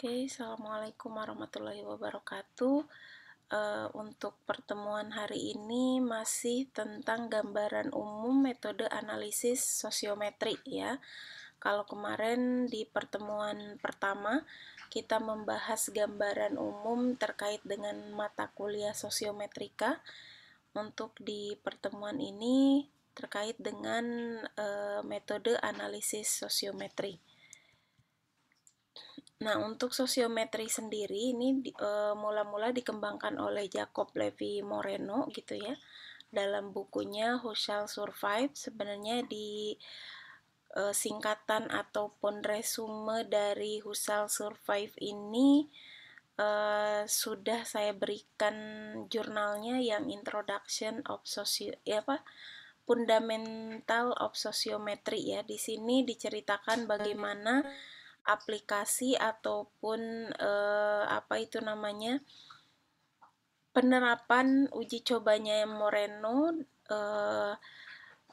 Oke, Assalamualaikum warahmatullahi wabarakatuh. Untuk pertemuan hari ini masih tentang gambaran umum metode analisis sosiometri ya. Kalau kemarin di pertemuan pertama kita membahas gambaran umum terkait dengan mata kuliah sosiometrika. Untuk di pertemuan ini terkait dengan metode analisis sosiometri. Nah, untuk sosiometri sendiri ini mula-mula dikembangkan oleh Jacob Levi Moreno gitu ya. Dalam bukunya Who Shall Survive, sebenarnya di singkatan ataupun resume dari Who Shall Survive ini sudah saya berikan jurnalnya yang Introduction of Fundamental of Sociometry ya. Di sini diceritakan bagaimana aplikasi ataupun penerapan uji cobanya Moreno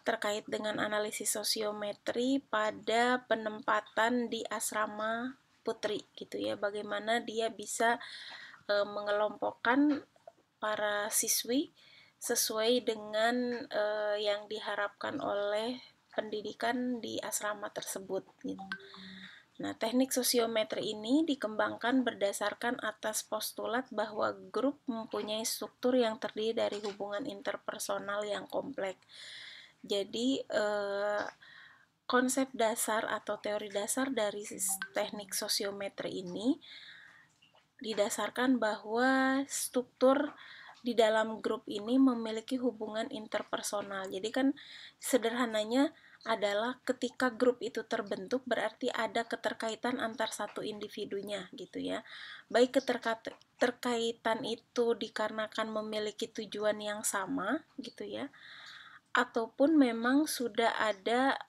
terkait dengan analisis sosiometri pada penempatan di asrama putri gitu ya, bagaimana dia bisa mengelompokkan para siswi sesuai dengan yang diharapkan oleh pendidikan di asrama tersebut gitu. Nah, teknik sosiometri ini dikembangkan berdasarkan atas postulat bahwa grup mempunyai struktur yang terdiri dari hubungan interpersonal yang kompleks. Jadi, konsep dasar atau teori dasar dari teknik sosiometri ini didasarkan bahwa struktur di dalam grup ini memiliki hubungan interpersonal. Jadi kan sederhananya adalah ketika grup itu terbentuk berarti ada keterkaitan antar satu individunya gitu ya. Baik keterkaitan itu dikarenakan memiliki tujuan yang sama gitu ya, ataupun memang sudah ada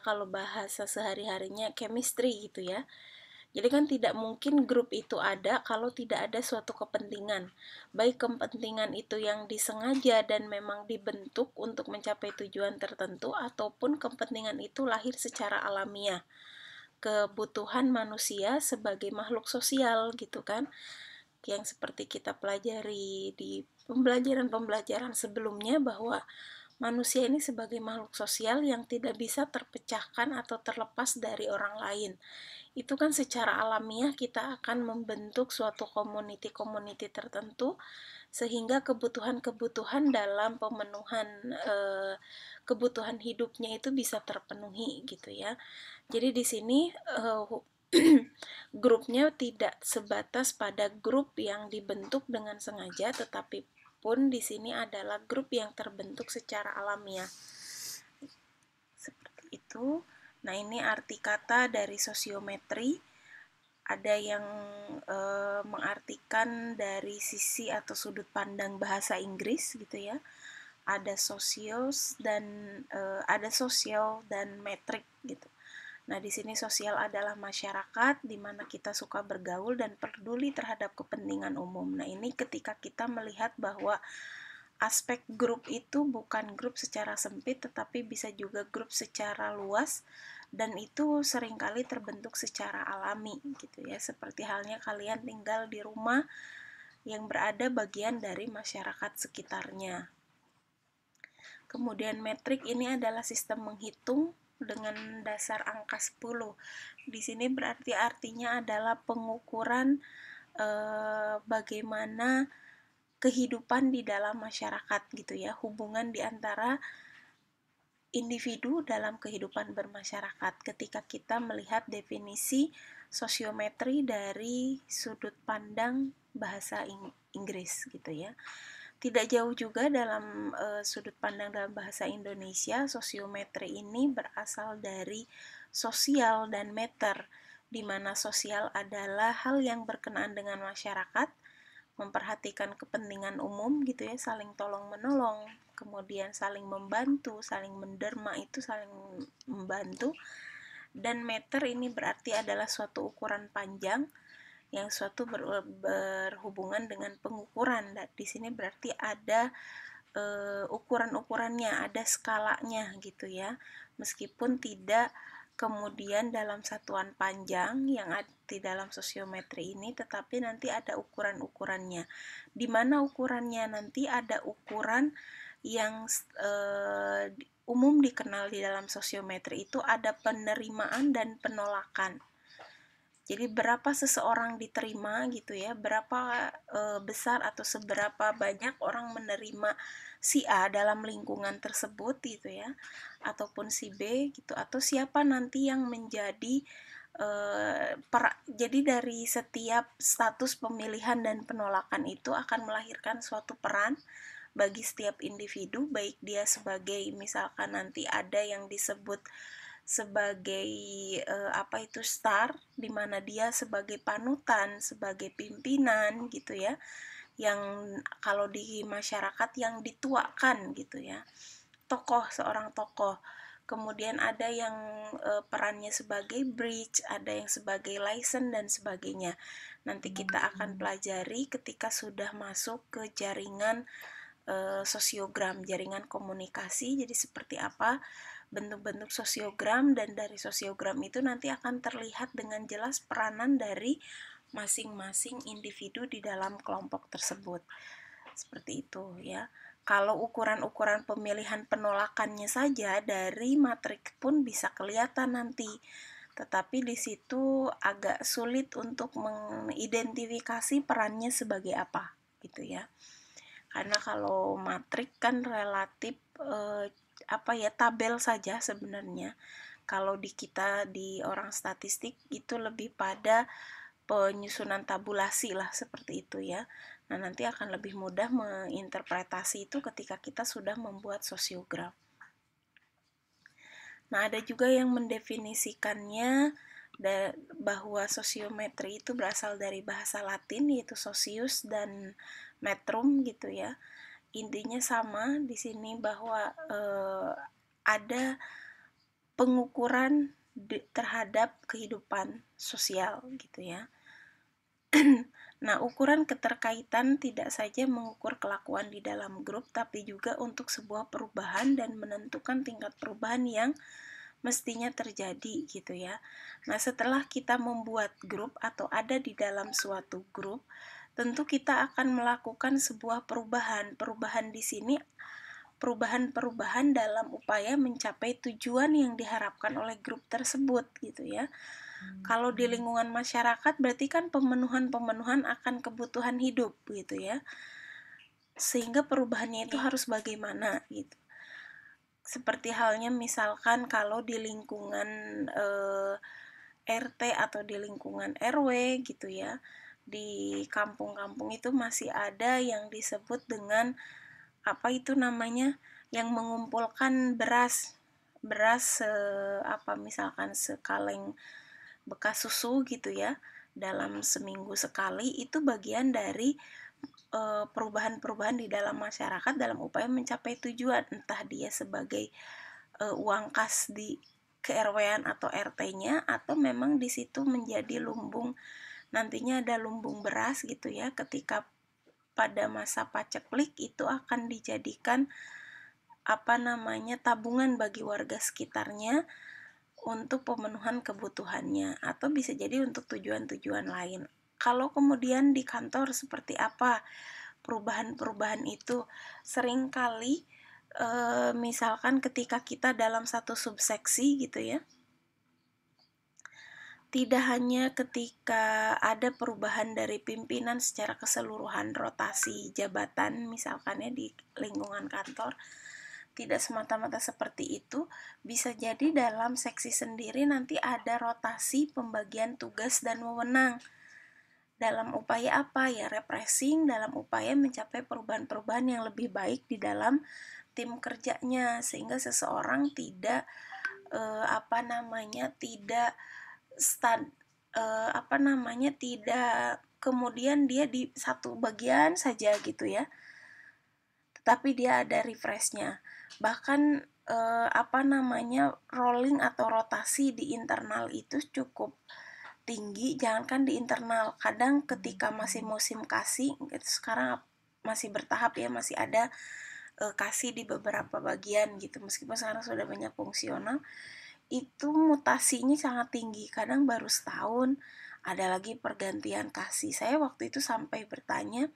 kalau bahasa sehari-harinya chemistry gitu ya. Jadi kan tidak mungkin grup itu ada kalau tidak ada suatu kepentingan. Baik kepentingan itu yang disengaja dan memang dibentuk untuk mencapai tujuan tertentu, ataupun kepentingan itu lahir secara alamiah. Kebutuhan manusia sebagai makhluk sosial gitu kan. Yang seperti kita pelajari di pembelajaran-pembelajaran sebelumnya bahwa manusia ini sebagai makhluk sosial yang tidak bisa terpecahkan atau terlepas dari orang lain. Itu kan secara alamiah kita akan membentuk suatu community tertentu sehingga kebutuhan-kebutuhan dalam pemenuhan kebutuhan hidupnya itu bisa terpenuhi gitu ya. Jadi di sini grupnya tidak sebatas pada grup yang dibentuk dengan sengaja, tetapi pun di sini adalah grup yang terbentuk secara alamiah. Seperti itu. Nah, ini arti kata dari sosiometri. Ada yang mengartikan dari sisi atau sudut pandang bahasa Inggris gitu ya. Ada ada sosial dan metrik gitu. Nah, di sini sosial adalah masyarakat di mana kita suka bergaul dan peduli terhadap kepentingan umum. Nah, ini ketika kita melihat bahwa aspek grup itu bukan grup secara sempit tetapi bisa juga grup secara luas, dan itu seringkali terbentuk secara alami gitu ya, seperti halnya kalian tinggal di rumah yang berada bagian dari masyarakat sekitarnya. Kemudian metrik ini adalah sistem menghitung dengan dasar angka 10. Di sini berarti artinya adalah pengukuran bagaimana kehidupan di dalam masyarakat gitu ya, hubungan di antara individu dalam kehidupan bermasyarakat. Ketika kita melihat definisi sosiometri dari sudut pandang bahasa Inggris gitu ya. Tidak jauh juga dalam sudut pandang dalam bahasa Indonesia, sosiometri ini berasal dari sosial dan meter, di mana sosial adalah hal yang berkenaan dengan masyarakat, memperhatikan kepentingan umum gitu ya, saling tolong-menolong, kemudian saling membantu, saling menderma itu saling membantu. Dan meter ini berarti adalah suatu ukuran panjang yang suatu berhubungan dengan pengukuran. Dan di sini berarti ada ukuran-ukurannya, ada skalanya gitu ya. Meskipun tidak kemudian dalam satuan panjang yang ada di dalam sosiometri ini, tetapi nanti ada ukuran-ukurannya. Di mana ukurannya? Nanti ada ukuran yang umum dikenal di dalam sosiometri itu ada penerimaan dan penolakan. Jadi berapa seseorang diterima gitu ya, berapa besar atau seberapa banyak orang menerima si A dalam lingkungan tersebut gitu ya, ataupun si B gitu, atau siapa nanti yang menjadi jadi dari setiap status pemilihan dan penolakan itu akan melahirkan suatu peran bagi setiap individu, baik dia sebagai misalkan nanti ada yang disebut sebagai star, di mana dia sebagai panutan, sebagai pimpinan gitu ya, yang kalau di masyarakat yang dituakan gitu ya, seorang tokoh. Kemudian ada yang perannya sebagai bridge, ada yang sebagai license dan sebagainya. Nanti kita akan pelajari ketika sudah masuk ke jaringan sosiogram, jaringan komunikasi. Jadi seperti apa bentuk-bentuk sosiogram, dan dari sosiogram itu nanti akan terlihat dengan jelas peranan dari masing-masing individu di dalam kelompok tersebut. Seperti itu ya. Kalau ukuran-ukuran pemilihan penolakannya saja dari matrik pun bisa kelihatan nanti. Tetapi di situ agak sulit untuk mengidentifikasi perannya sebagai apa gitu ya. Karena kalau matrik kan relatif tabel saja sebenarnya. Kalau di kita di orang statistik itu lebih pada penyusunan tabulasi lah seperti itu ya. Nah, nanti akan lebih mudah menginterpretasi itu ketika kita sudah membuat sosiogram. Nah, ada juga yang mendefinisikannya bahwa sosiometri itu berasal dari bahasa Latin yaitu socius dan metrum gitu ya. Intinya sama di sini bahwa ada pengukuran terhadap kehidupan sosial gitu ya. Nah, ukuran keterkaitan tidak saja mengukur kelakuan di dalam grup, tapi juga untuk sebuah perubahan dan menentukan tingkat perubahan yang mestinya terjadi gitu ya. Nah, setelah kita membuat grup atau ada di dalam suatu grup, tentu kita akan melakukan sebuah perubahan. Perubahan di sini perubahan-perubahan dalam upaya mencapai tujuan yang diharapkan oleh grup tersebut gitu ya. Kalau di lingkungan masyarakat berarti kan pemenuhan akan kebutuhan hidup gitu ya. Sehingga perubahannya itu harus bagaimana gitu. Seperti halnya misalkan kalau di lingkungan RT atau di lingkungan RW gitu ya, di kampung-kampung itu masih ada yang disebut dengan yang mengumpulkan beras misalkan sekaleng bekas susu gitu ya dalam seminggu sekali. Itu bagian dari perubahan-perubahan di dalam masyarakat dalam upaya mencapai tujuan, entah dia sebagai uang kas di ke-RW-an atau RT-nya, atau memang di situ menjadi lumbung, nantinya ada lumbung beras gitu ya, ketika pada masa paceklik itu akan dijadikan tabungan bagi warga sekitarnya untuk pemenuhan kebutuhannya, atau bisa jadi untuk tujuan-tujuan lain. Kalau kemudian di kantor seperti apa perubahan-perubahan itu? Seringkali misalkan ketika kita dalam satu subseksi gitu ya, tidak hanya ketika ada perubahan dari pimpinan secara keseluruhan, rotasi jabatan misalkan ya di lingkungan kantor, tidak semata-mata seperti itu, bisa jadi dalam seksi sendiri nanti ada rotasi pembagian tugas dan wewenang. Dalam upaya apa ya? Refreshing, dalam upaya mencapai perubahan-perubahan yang lebih baik di dalam tim kerjanya, sehingga seseorang tidak tidak kemudian dia di satu bagian saja gitu ya, tetapi dia ada refreshnya. Bahkan rolling atau rotasi di internal itu cukup tinggi. Jangankan di internal, kadang ketika masih musim kasih, sekarang masih bertahap ya, masih ada kasih di beberapa bagian gitu, meskipun sekarang sudah banyak fungsional, itu mutasinya sangat tinggi, kadang baru setahun, ada lagi pergantian kasih. Saya waktu itu sampai bertanya,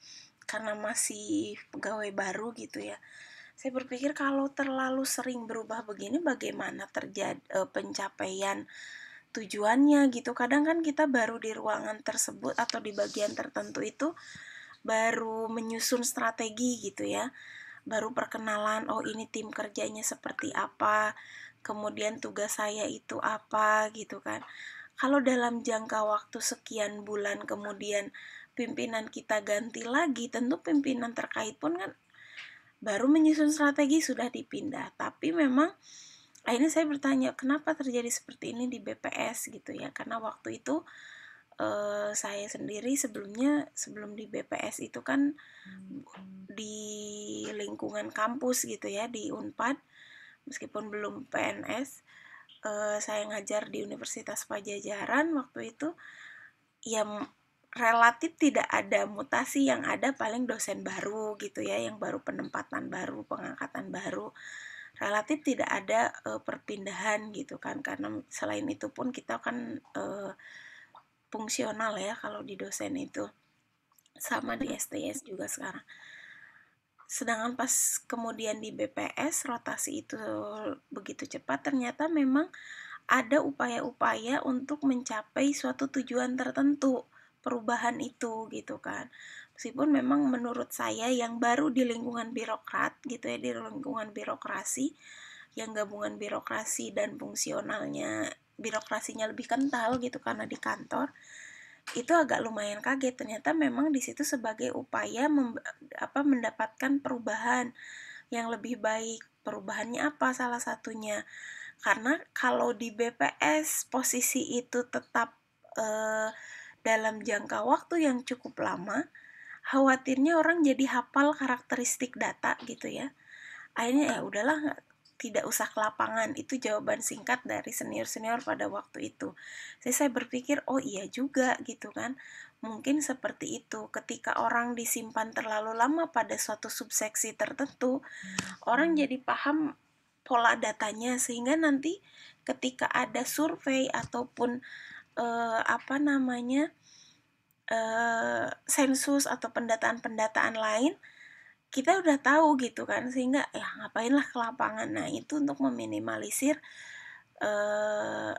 karena masih pegawai baru gitu ya, saya berpikir kalau terlalu sering berubah begini bagaimana terjadi pencapaian tujuannya gitu. Kadang kan kita baru di ruangan tersebut atau di bagian tertentu itu baru menyusun strategi gitu ya, baru perkenalan, oh ini tim kerjanya seperti apa, kemudian tugas saya itu apa gitu kan. Kalau dalam jangka waktu sekian bulan kemudian pimpinan kita ganti lagi, tentu pimpinan terkait pun kan baru menyusun strategi sudah dipindah. Tapi memang akhirnya saya bertanya kenapa terjadi seperti ini di BPS gitu ya, karena waktu itu saya sendiri sebelum di BPS itu kan di lingkungan kampus gitu ya, di Unpad, meskipun belum PNS. Saya ngajar di Universitas Pajajaran waktu itu, ya relatif tidak ada mutasi, yang ada paling dosen baru gitu ya, yang baru penempatan baru, pengangkatan baru, relatif tidak ada perpindahan gitu kan, karena selain itu pun kita kan fungsional ya kalau di dosen itu, sama di STS juga sekarang. Sedangkan pas kemudian di BPS rotasi itu begitu cepat, ternyata memang ada upaya-upaya untuk mencapai suatu tujuan tertentu, perubahan itu gitu kan. Meskipun memang menurut saya yang baru di lingkungan birokrat gitu ya, di lingkungan birokrasi, yang gabungan birokrasi dan fungsionalnya, birokrasinya lebih kental gitu karena di kantor, itu agak lumayan kaget. Ternyata memang di situ sebagai upaya mendapatkan perubahan yang lebih baik. Perubahannya apa salah satunya? Karena kalau di BPS posisi itu tetap dalam jangka waktu yang cukup lama, khawatirnya orang jadi hafal karakteristik data gitu ya. Akhirnya ya udahlah, tidak usah ke lapangan. Itu jawaban singkat dari senior-senior pada waktu itu. Jadi saya berpikir, oh iya juga gitu kan, mungkin seperti itu. Ketika orang disimpan terlalu lama pada suatu subseksi tertentu, orang jadi paham pola datanya, sehingga nanti ketika ada survei ataupun apa namanya sensus atau pendataan-pendataan lain, kita udah tahu gitu kan, sehingga ya ngapainlah ke lapangan. Nah itu untuk meminimalisir eh,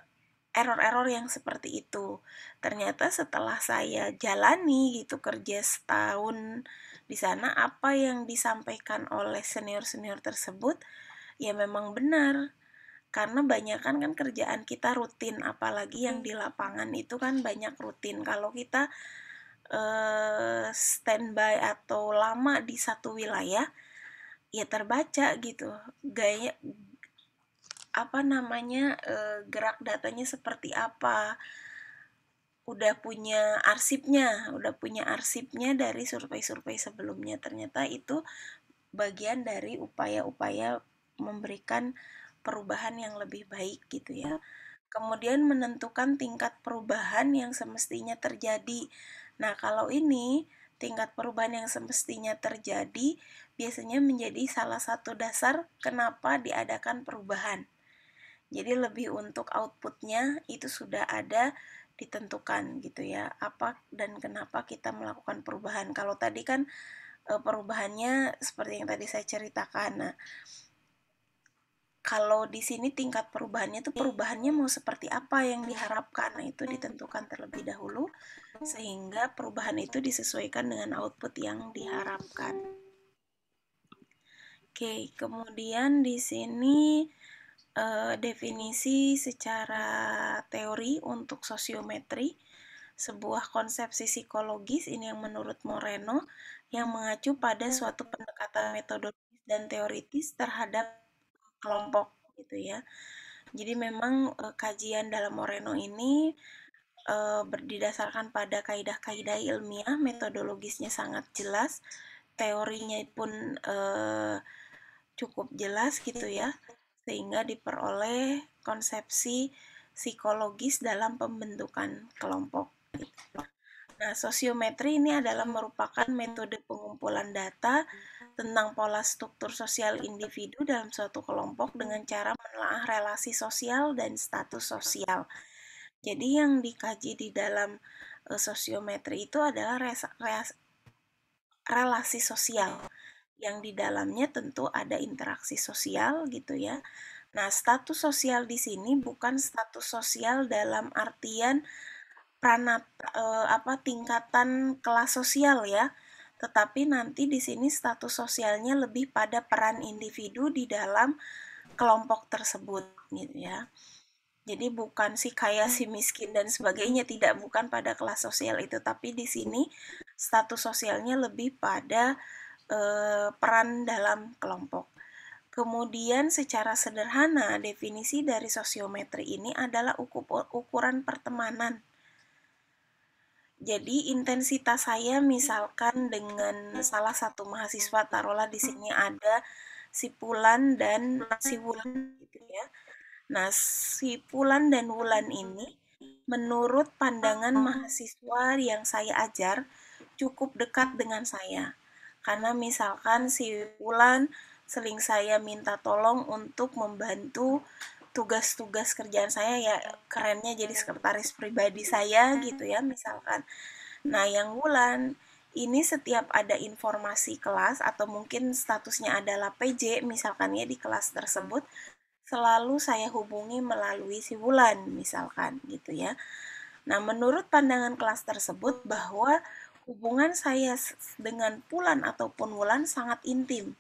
error-error yang seperti itu. Ternyata setelah saya jalani gitu kerja setahun di sana, apa yang disampaikan oleh senior-senior tersebut ya memang benar. Karena banyak kan kerjaan kita rutin, apalagi yang di lapangan itu kan banyak rutin. Kalau kita standby atau lama di satu wilayah, ya terbaca gitu gaya apa namanya gerak datanya seperti apa, udah punya arsipnya dari survei-survei sebelumnya. Ternyata itu bagian dari upaya-upaya memberikan perubahan yang lebih baik gitu ya. Kemudian menentukan tingkat perubahan yang semestinya terjadi. Nah, kalau ini tingkat perubahan yang semestinya terjadi biasanya menjadi salah satu dasar kenapa diadakan perubahan. Jadi lebih untuk outputnya itu sudah ada ditentukan gitu ya, apa dan kenapa kita melakukan perubahan. Kalau tadi kan perubahannya seperti yang tadi saya ceritakan. Nah, kalau di sini tingkat perubahannya itu perubahannya mau seperti apa yang diharapkan. Nah, itu ditentukan terlebih dahulu sehingga perubahan itu disesuaikan dengan output yang diharapkan. Oke, kemudian di sini definisi secara teori untuk sosiometri, sebuah konsepsi psikologis ini yang menurut Moreno yang mengacu pada suatu pendekatan metodologis dan teoritis terhadap kelompok gitu ya. Jadi memang kajian dalam Moreno ini berdasarkan pada kaidah-kaidah ilmiah, metodologisnya sangat jelas, teorinya pun cukup jelas gitu ya, sehingga diperoleh konsepsi psikologis dalam pembentukan kelompok. Nah, sosiometri ini adalah merupakan metode pengumpulan data tentang pola struktur sosial individu dalam suatu kelompok dengan cara menelaah relasi sosial dan status sosial. Jadi yang dikaji di dalam sosiometri itu adalah relasi sosial yang di dalamnya tentu ada interaksi sosial gitu ya. Nah, status sosial di sini bukan status sosial dalam artian tingkatan kelas sosial ya. Tetapi nanti di sini status sosialnya lebih pada peran individu di dalam kelompok tersebut gitu ya. Jadi bukan si kaya, si miskin dan sebagainya, tidak, bukan pada kelas sosial itu, tapi di sini status sosialnya lebih pada peran dalam kelompok. Kemudian secara sederhana definisi dari sosiometri ini adalah ukuran pertemanan. Jadi intensitas saya misalkan dengan salah satu mahasiswa, taruhlah di sini ada si Pulan dan si Wulan gitu ya. Nah, si Pulan dan Wulan ini menurut pandangan mahasiswa yang saya ajar cukup dekat dengan saya. Karena misalkan si Wulan sering saya minta tolong untuk membantu tugas-tugas kerjaan saya, ya kerennya jadi sekretaris pribadi saya gitu ya misalkan. Nah, yang Wulan ini setiap ada informasi kelas atau mungkin statusnya adalah PJ misalkan ya di kelas tersebut, selalu saya hubungi melalui si Wulan misalkan gitu ya. Nah, menurut pandangan kelas tersebut bahwa hubungan saya dengan Pulan ataupun Wulan sangat intim,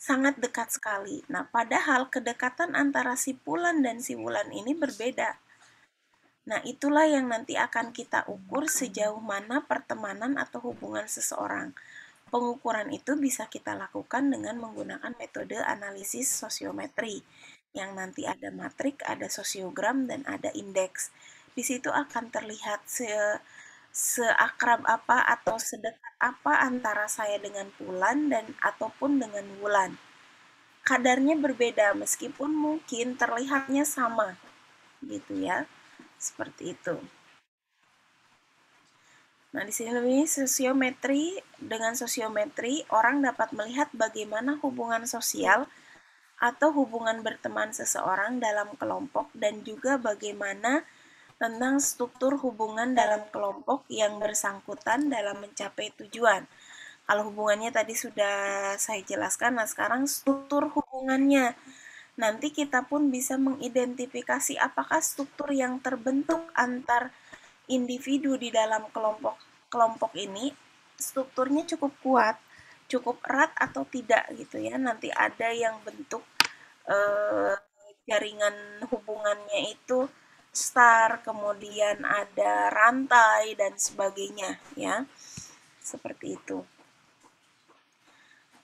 sangat dekat sekali. Nah, padahal kedekatan antara si Pulan dan si Wulan ini berbeda. Nah, itulah yang nanti akan kita ukur sejauh mana pertemanan atau hubungan seseorang. Pengukuran itu bisa kita lakukan dengan menggunakan metode analisis sosiometri, yang nanti ada matrik, ada sosiogram, dan ada indeks. Di situ akan terlihat seakrab apa atau sedekat apa antara saya dengan Pulan dan ataupun dengan Wulan. Kadarnya berbeda meskipun mungkin terlihatnya sama, gitu ya. Seperti itu. Nah, di sini sosiometri, dengan sosiometri orang dapat melihat bagaimana hubungan sosial atau hubungan berteman seseorang dalam kelompok dan juga bagaimana tentang struktur hubungan dalam kelompok yang bersangkutan dalam mencapai tujuan. Kalau hubungannya tadi sudah saya jelaskan, nah sekarang struktur hubungannya. Nanti kita pun bisa mengidentifikasi apakah struktur yang terbentuk antar individu di dalam kelompok ini strukturnya cukup kuat, cukup erat atau tidak gitu ya. Nanti ada yang bentuk eh, jaringan hubungannya itu star, kemudian ada rantai dan sebagainya ya. Seperti itu.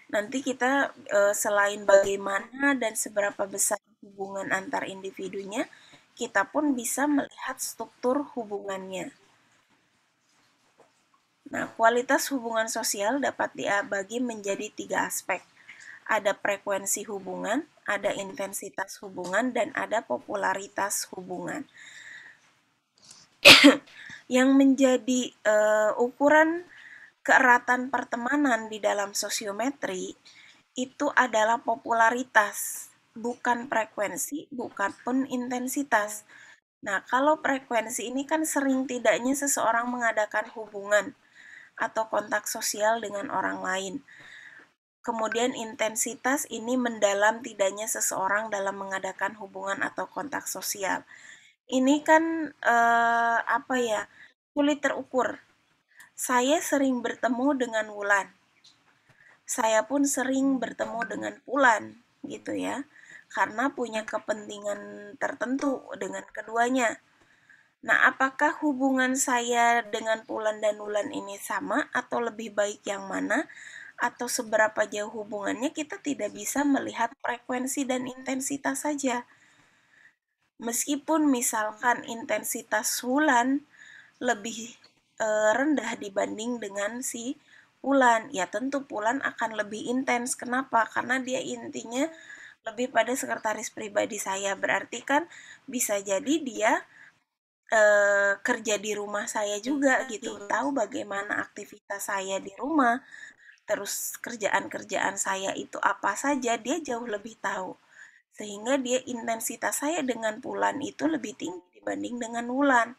Nanti kita selain bagaimana dan seberapa besar hubungan antar individunya, kita pun bisa melihat struktur hubungannya. Nah, kualitas hubungan sosial dapat dibagi menjadi 3 aspek. Ada frekuensi hubungan, ada intensitas hubungan, dan ada popularitas hubungan. Yang menjadi ukuran keeratan pertemanan di dalam sosiometri itu adalah popularitas, bukan frekuensi, bukan pun intensitas. Nah, kalau frekuensi ini kan sering tidaknya seseorang mengadakan hubungan atau kontak sosial dengan orang lain. Kemudian intensitas ini mendalam tidaknya seseorang dalam mengadakan hubungan atau kontak sosial. Ini kan sulit terukur. Saya sering bertemu dengan Wulan. Saya pun sering bertemu dengan Pulan gitu ya. Karena punya kepentingan tertentu dengan keduanya. Nah, apakah hubungan saya dengan Pulan dan Wulan ini sama atau lebih baik yang mana? Atau seberapa jauh hubungannya, kita tidak bisa melihat frekuensi dan intensitas saja. Meskipun misalkan intensitas Wulan lebih rendah dibanding dengan si Pulan, ya tentu Pulan akan lebih intens. Kenapa? Karena dia intinya lebih pada sekretaris pribadi saya. Berarti kan bisa jadi dia kerja di rumah saya juga gitu, tahu bagaimana aktivitas saya di rumah, terus kerjaan-kerjaan saya itu apa saja, dia jauh lebih tahu. Sehingga dia intensitas saya dengan Wulan itu lebih tinggi dibanding dengan Wulan.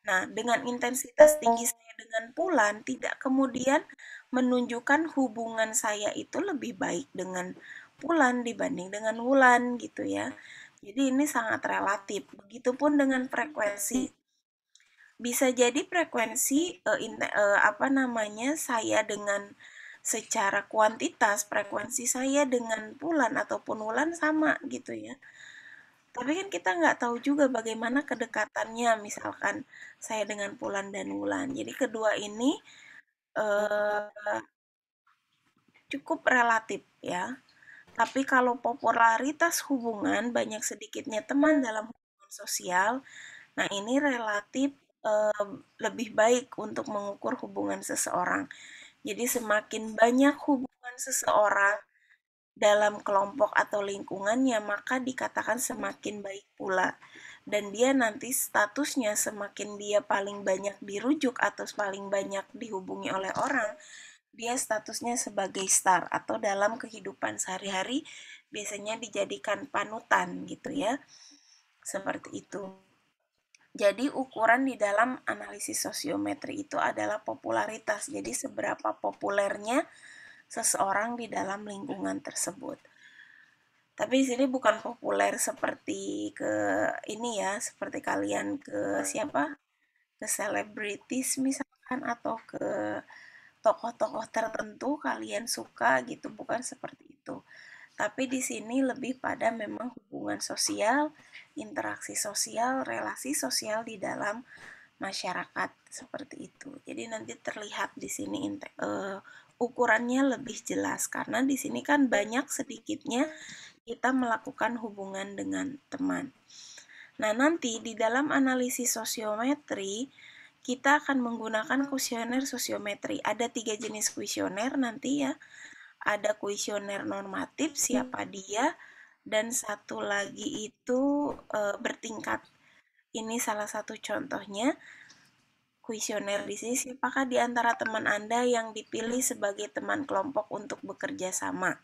Nah, dengan intensitas tinggi saya dengan Wulan tidak kemudian menunjukkan hubungan saya itu lebih baik dengan Wulan dibanding dengan Wulan gitu ya. Jadi ini sangat relatif. Begitupun dengan frekuensi. Bisa jadi frekuensi apa namanya saya dengan secara kuantitas frekuensi saya dengan Wulan ataupun Wulan sama gitu ya. Tapi kan kita nggak tahu juga bagaimana kedekatannya, misalkan saya dengan Wulan dan Wulan. Jadi kedua ini eh, cukup relatif ya. Tapi kalau popularitas hubungan, banyak sedikitnya teman dalam hubungan sosial, nah ini relatif eh, lebih baik untuk mengukur hubungan seseorang. Jadi semakin banyak hubungan seseorang dalam kelompok atau lingkungannya, maka dikatakan semakin baik pula. Dan dia nanti statusnya semakin dia paling banyak dirujuk atau paling banyak dihubungi oleh orang, dia statusnya sebagai star atau dalam kehidupan sehari-hari biasanya dijadikan panutan gitu ya. Seperti itu. Jadi ukuran di dalam analisis sosiometri itu adalah popularitas. Jadi seberapa populernya seseorang di dalam lingkungan tersebut. Tapi di sini bukan populer seperti ke ini ya, seperti kalian ke siapa? Ke selebritis misalkan atau ke tokoh-tokoh tertentu kalian suka gitu, bukan seperti itu. Tapi di sini lebih pada memang hubungan sosial, interaksi sosial, relasi sosial di dalam masyarakat seperti itu. Jadi nanti terlihat di sini ukurannya lebih jelas karena di sini kan banyak sedikitnya kita melakukan hubungan dengan teman. Nah, nanti di dalam analisis sosiometri kita akan menggunakan kuesioner sosiometri. Ada 3 jenis kuesioner nanti ya. Ada kuesioner normatif, siapa dia, dan satu lagi itu bertingkat. Ini salah satu contohnya. Kuesioner di sini, siapakah di antara teman Anda yang dipilih sebagai teman kelompok untuk bekerja sama?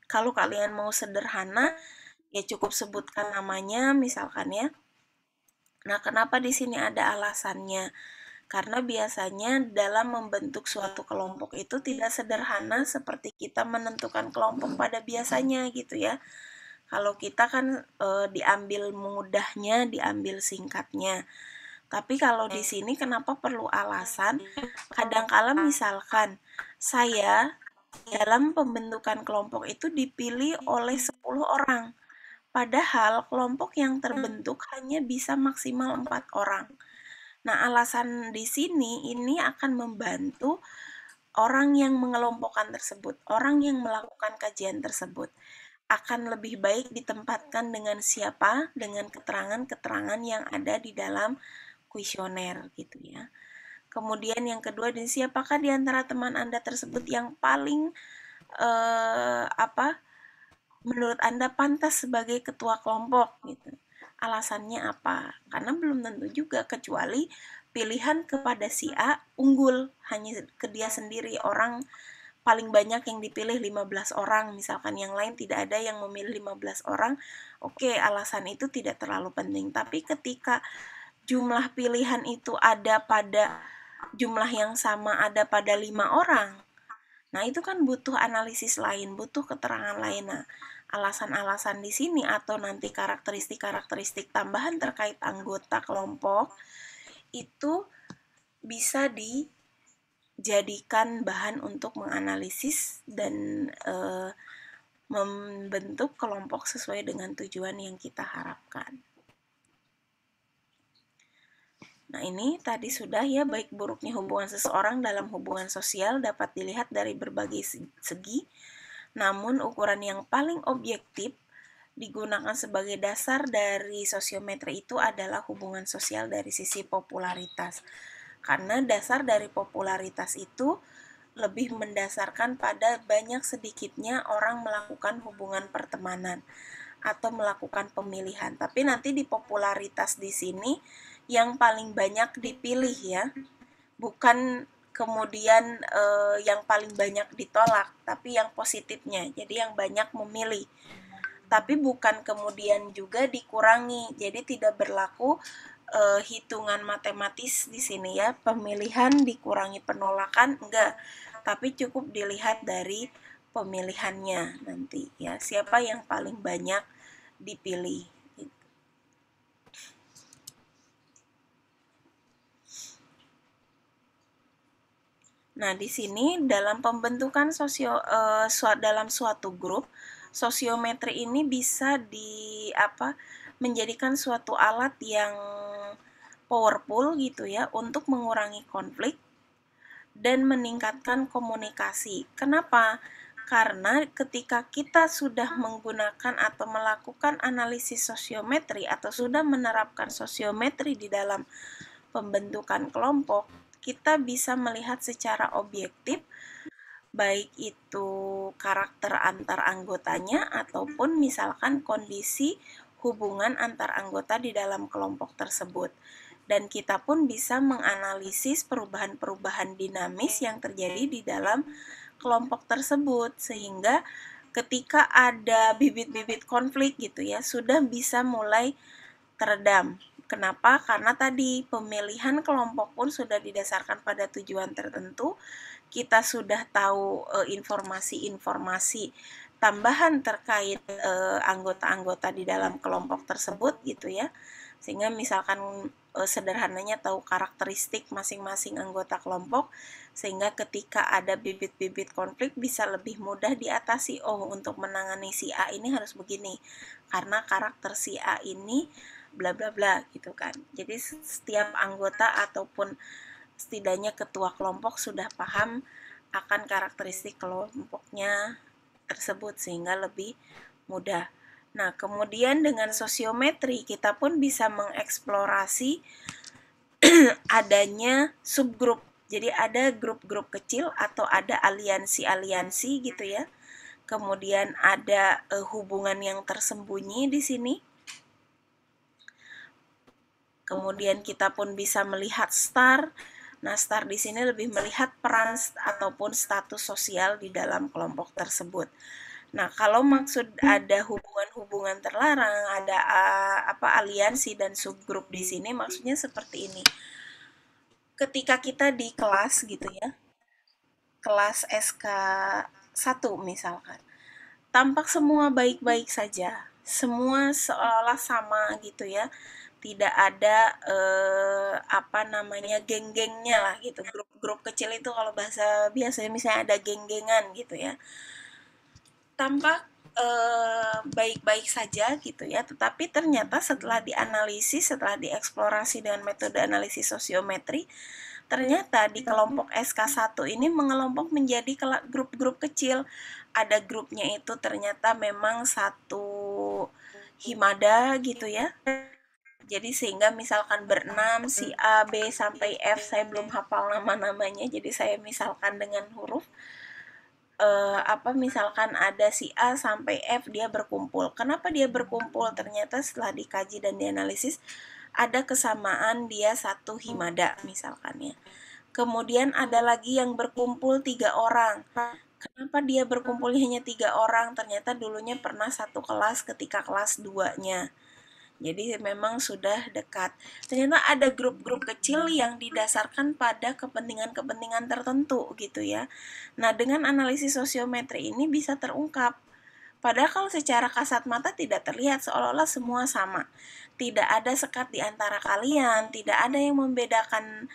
Kalau kalian mau sederhana, ya cukup sebutkan namanya misalkan ya. Nah, kenapa di sini ada alasannya? Karena biasanya dalam membentuk suatu kelompok itu tidak sederhana seperti kita menentukan kelompok pada biasanya gitu ya. Kalau kita kan diambil mudahnya, diambil singkatnya. Tapi kalau di sini kenapa perlu alasan? Kadangkala misalkan saya dalam pembentukan kelompok itu dipilih oleh 10 orang. Padahal kelompok yang terbentuk hanya bisa maksimal 4 orang. Nah, alasan di sini ini akan membantu orang yang mengelompokkan tersebut, orang yang melakukan kajian tersebut akan lebih baik ditempatkan dengan siapa, dengan keterangan-keterangan yang ada di dalam kuesioner gitu ya. Kemudian yang kedua, dan siapakah di antara teman Anda tersebut yang paling apa menurut Anda pantas sebagai ketua kelompok gitu. Alasannya apa? Karena belum tentu juga, kecuali pilihan kepada si A unggul, hanya ke dia sendiri, orang paling banyak yang dipilih 15 orang, misalkan yang lain tidak ada yang memilih 15 orang, oke, alasan itu tidak terlalu penting. Tapi ketika jumlah pilihan itu ada pada jumlah yang sama, ada pada 5 orang, nah itu kan butuh analisis lain, butuh keterangan lain. Nah, alasan-alasan di sini atau nanti karakteristik-karakteristik tambahan terkait anggota kelompok itu bisa dijadikan bahan untuk menganalisis dan membentuk kelompok sesuai dengan tujuan yang kita harapkan. Nah, ini tadi sudah ya, baik buruknya hubungan seseorang dalam hubungan sosial dapat dilihat dari berbagai segi. Namun, ukuran yang paling objektif digunakan sebagai dasar dari sosiometri itu adalah hubungan sosial dari sisi popularitas. Karena dasar dari popularitas itu lebih mendasarkan pada banyak sedikitnya orang melakukan hubungan pertemanan. atau melakukan pemilihan. Tapi nanti di popularitas di sini yang paling banyak dipilih ya, bukan kemudian yang paling banyak ditolak, tapi yang positifnya. Jadi yang banyak memilih. Tapi bukan kemudian juga dikurangi. Jadi tidak berlaku hitungan matematis di sini ya, pemilihan dikurangi penolakan enggak, tapi cukup dilihat dari pemilihannya nanti ya, siapa yang paling banyak dipilih. Nah, di sini dalam pembentukan dalam suatu grup, sosiometri ini bisa menjadikan suatu alat yang powerful gitu ya untuk mengurangi konflik dan meningkatkan komunikasi. Kenapa? Karena ketika kita sudah menggunakan atau melakukan analisis sosiometri atau sudah menerapkan sosiometri di dalam pembentukan kelompok, kita bisa melihat secara objektif baik itu karakter antar anggotanya ataupun misalkan kondisi hubungan antar anggota di dalam kelompok tersebut. Dan kita pun bisa menganalisis perubahan-perubahan dinamis yang terjadi di dalam kelompok tersebut, sehingga ketika ada bibit-bibit konflik gitu ya, sudah bisa mulai teredam. Kenapa? Karena tadi pemilihan kelompok pun sudah didasarkan pada tujuan tertentu, kita sudah tahu informasi-informasi tambahan terkait anggota-anggota di dalam kelompok tersebut gitu ya, sehingga misalkan sederhananya tahu karakteristik masing-masing anggota kelompok, sehingga ketika ada bibit-bibit konflik bisa lebih mudah diatasi. Oh, untuk menangani si A ini harus begini karena karakter si A ini bla bla bla gitu kan. Jadi setiap anggota ataupun setidaknya ketua kelompok sudah paham akan karakteristik kelompoknya tersebut sehingga lebih mudah. Nah, kemudian dengan sosiometri kita pun bisa mengeksplorasi adanya subgrup. Jadi ada grup-grup kecil atau ada aliansi-aliansi gitu ya. Kemudian ada hubungan yang tersembunyi di sini. Kemudian kita pun bisa melihat star. Nah, star di sini lebih melihat peran ataupun status sosial di dalam kelompok tersebut. Nah, kalau maksud ada hubungan-hubungan terlarang, ada aliansi dan subgrup di sini, maksudnya seperti ini. Ketika kita di kelas gitu ya, kelas SK1 misalkan, tampak semua baik-baik saja, semua seolah-olah sama gitu ya, tidak ada geng-gengnya lah gitu, grup-grup kecil itu kalau bahasa biasanya misalnya ada geng-gengan gitu ya, tampak baik-baik saja gitu ya, tetapi ternyata setelah dianalisis, setelah dieksplorasi dengan metode analisis sosiometri, ternyata di kelompok SK1 ini mengelompok menjadi grup-grup kecil. Ada grupnya itu ternyata memang satu himada gitu ya. Jadi sehingga misalkan berenam, si A, B, sampai F, saya belum hafal nama-namanya, jadi saya misalkan dengan huruf. Misalkan ada si A sampai F dia berkumpul. Kenapa dia berkumpul? Ternyata setelah dikaji dan dianalisis ada kesamaan dia satu himada misalkan ya. Kemudian ada lagi yang berkumpul 3 orang. Kenapa dia berkumpul hanya 3 orang? Ternyata dulunya pernah satu kelas ketika kelas 2-nya. Jadi memang sudah dekat. Ternyata ada grup-grup kecil yang didasarkan pada kepentingan-kepentingan tertentu gitu ya. Nah, dengan analisis sosiometri ini bisa terungkap. Padahal kalau secara kasat mata tidak terlihat, seolah-olah semua sama. Tidak ada sekat di antara kalian, tidak ada yang membedakan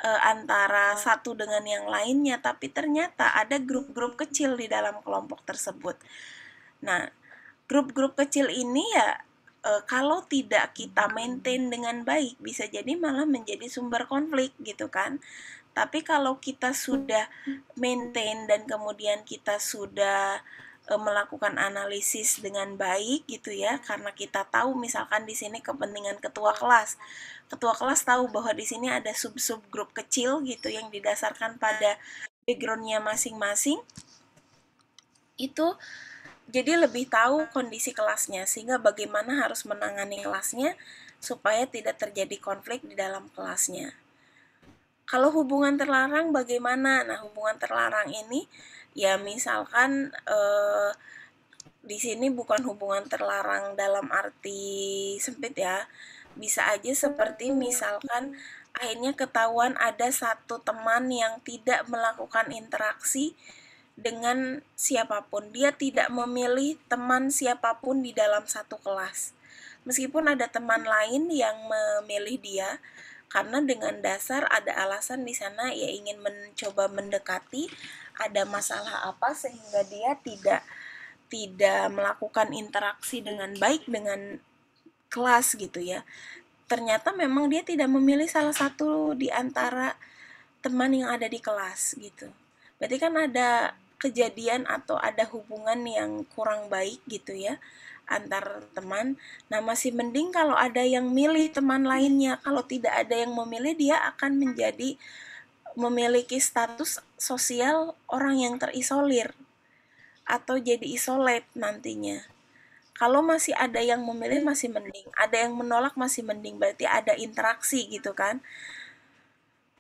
antara satu dengan yang lainnya, tapi ternyata ada grup-grup kecil di dalam kelompok tersebut. Nah, grup-grup kecil ini ya kalau tidak kita maintain dengan baik bisa jadi malah menjadi sumber konflik gitu kan. Tapi kalau kita sudah maintain dan kemudian kita sudah melakukan analisis dengan baik gitu ya, karena kita tahu misalkan di sini kepentingan ketua kelas. Ketua kelas tahu bahwa di sini ada sub-sub grup kecil gitu yang didasarkan pada backgroundnya masing-masing. Itu Jadi lebih tahu kondisi kelasnya, sehingga bagaimana harus menangani kelasnya supaya tidak terjadi konflik di dalam kelasnya. Kalau hubungan terlarang bagaimana? Nah, hubungan terlarang ini ya misalkan di sini bukan hubungan terlarang dalam arti sempit ya. Bisa aja seperti misalkan akhirnya ketahuan ada satu teman yang tidak melakukan interaksi dengan siapapun. Dia tidak memilih teman siapapun di dalam satu kelas. Meskipun ada teman lain yang memilih dia, karena dengan dasar ada alasan di sana ia ingin mencoba mendekati, ada masalah apa sehingga dia tidak melakukan interaksi dengan baik dengan kelas gitu ya. Ternyata memang dia tidak memilih salah satu di antara teman yang ada di kelas gitu. Berarti kan ada kejadian atau ada hubungan yang kurang baik gitu ya antar teman. Nah, masih mending kalau ada yang milih teman lainnya. Kalau tidak ada yang memilih, dia akan menjadi memiliki status sosial orang yang terisolir atau jadi isolate nantinya. Kalau masih ada yang memilih masih mending, ada yang menolak masih mending, berarti ada interaksi gitu kan.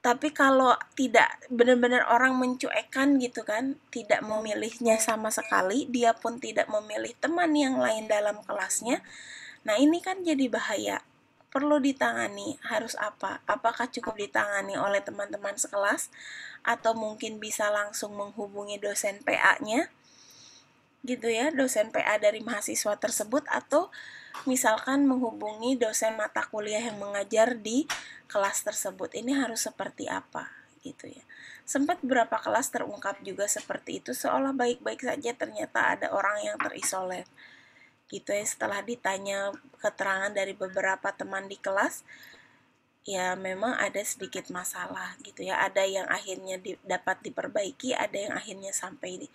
Tapi kalau tidak benar-benar orang mencuekkan gitu kan, tidak memilihnya sama sekali, dia pun tidak memilih teman yang lain dalam kelasnya. Nah, ini kan jadi bahaya. Perlu ditangani, harus apa? Apakah cukup ditangani oleh teman-teman sekelas atau mungkin bisa langsung menghubungi dosen PA-nya? Gitu ya, dosen PA dari mahasiswa tersebut, atau misalkan menghubungi dosen mata kuliah yang mengajar di kelas tersebut. Ini harus seperti apa gitu ya. Sempat beberapa kelas terungkap juga seperti itu, seolah baik-baik saja ternyata ada orang yang terisolir gitu ya. Setelah ditanya keterangan dari beberapa teman di kelas, ya memang ada sedikit masalah gitu ya. Ada yang akhirnya dapat diperbaiki, ada yang akhirnya sampai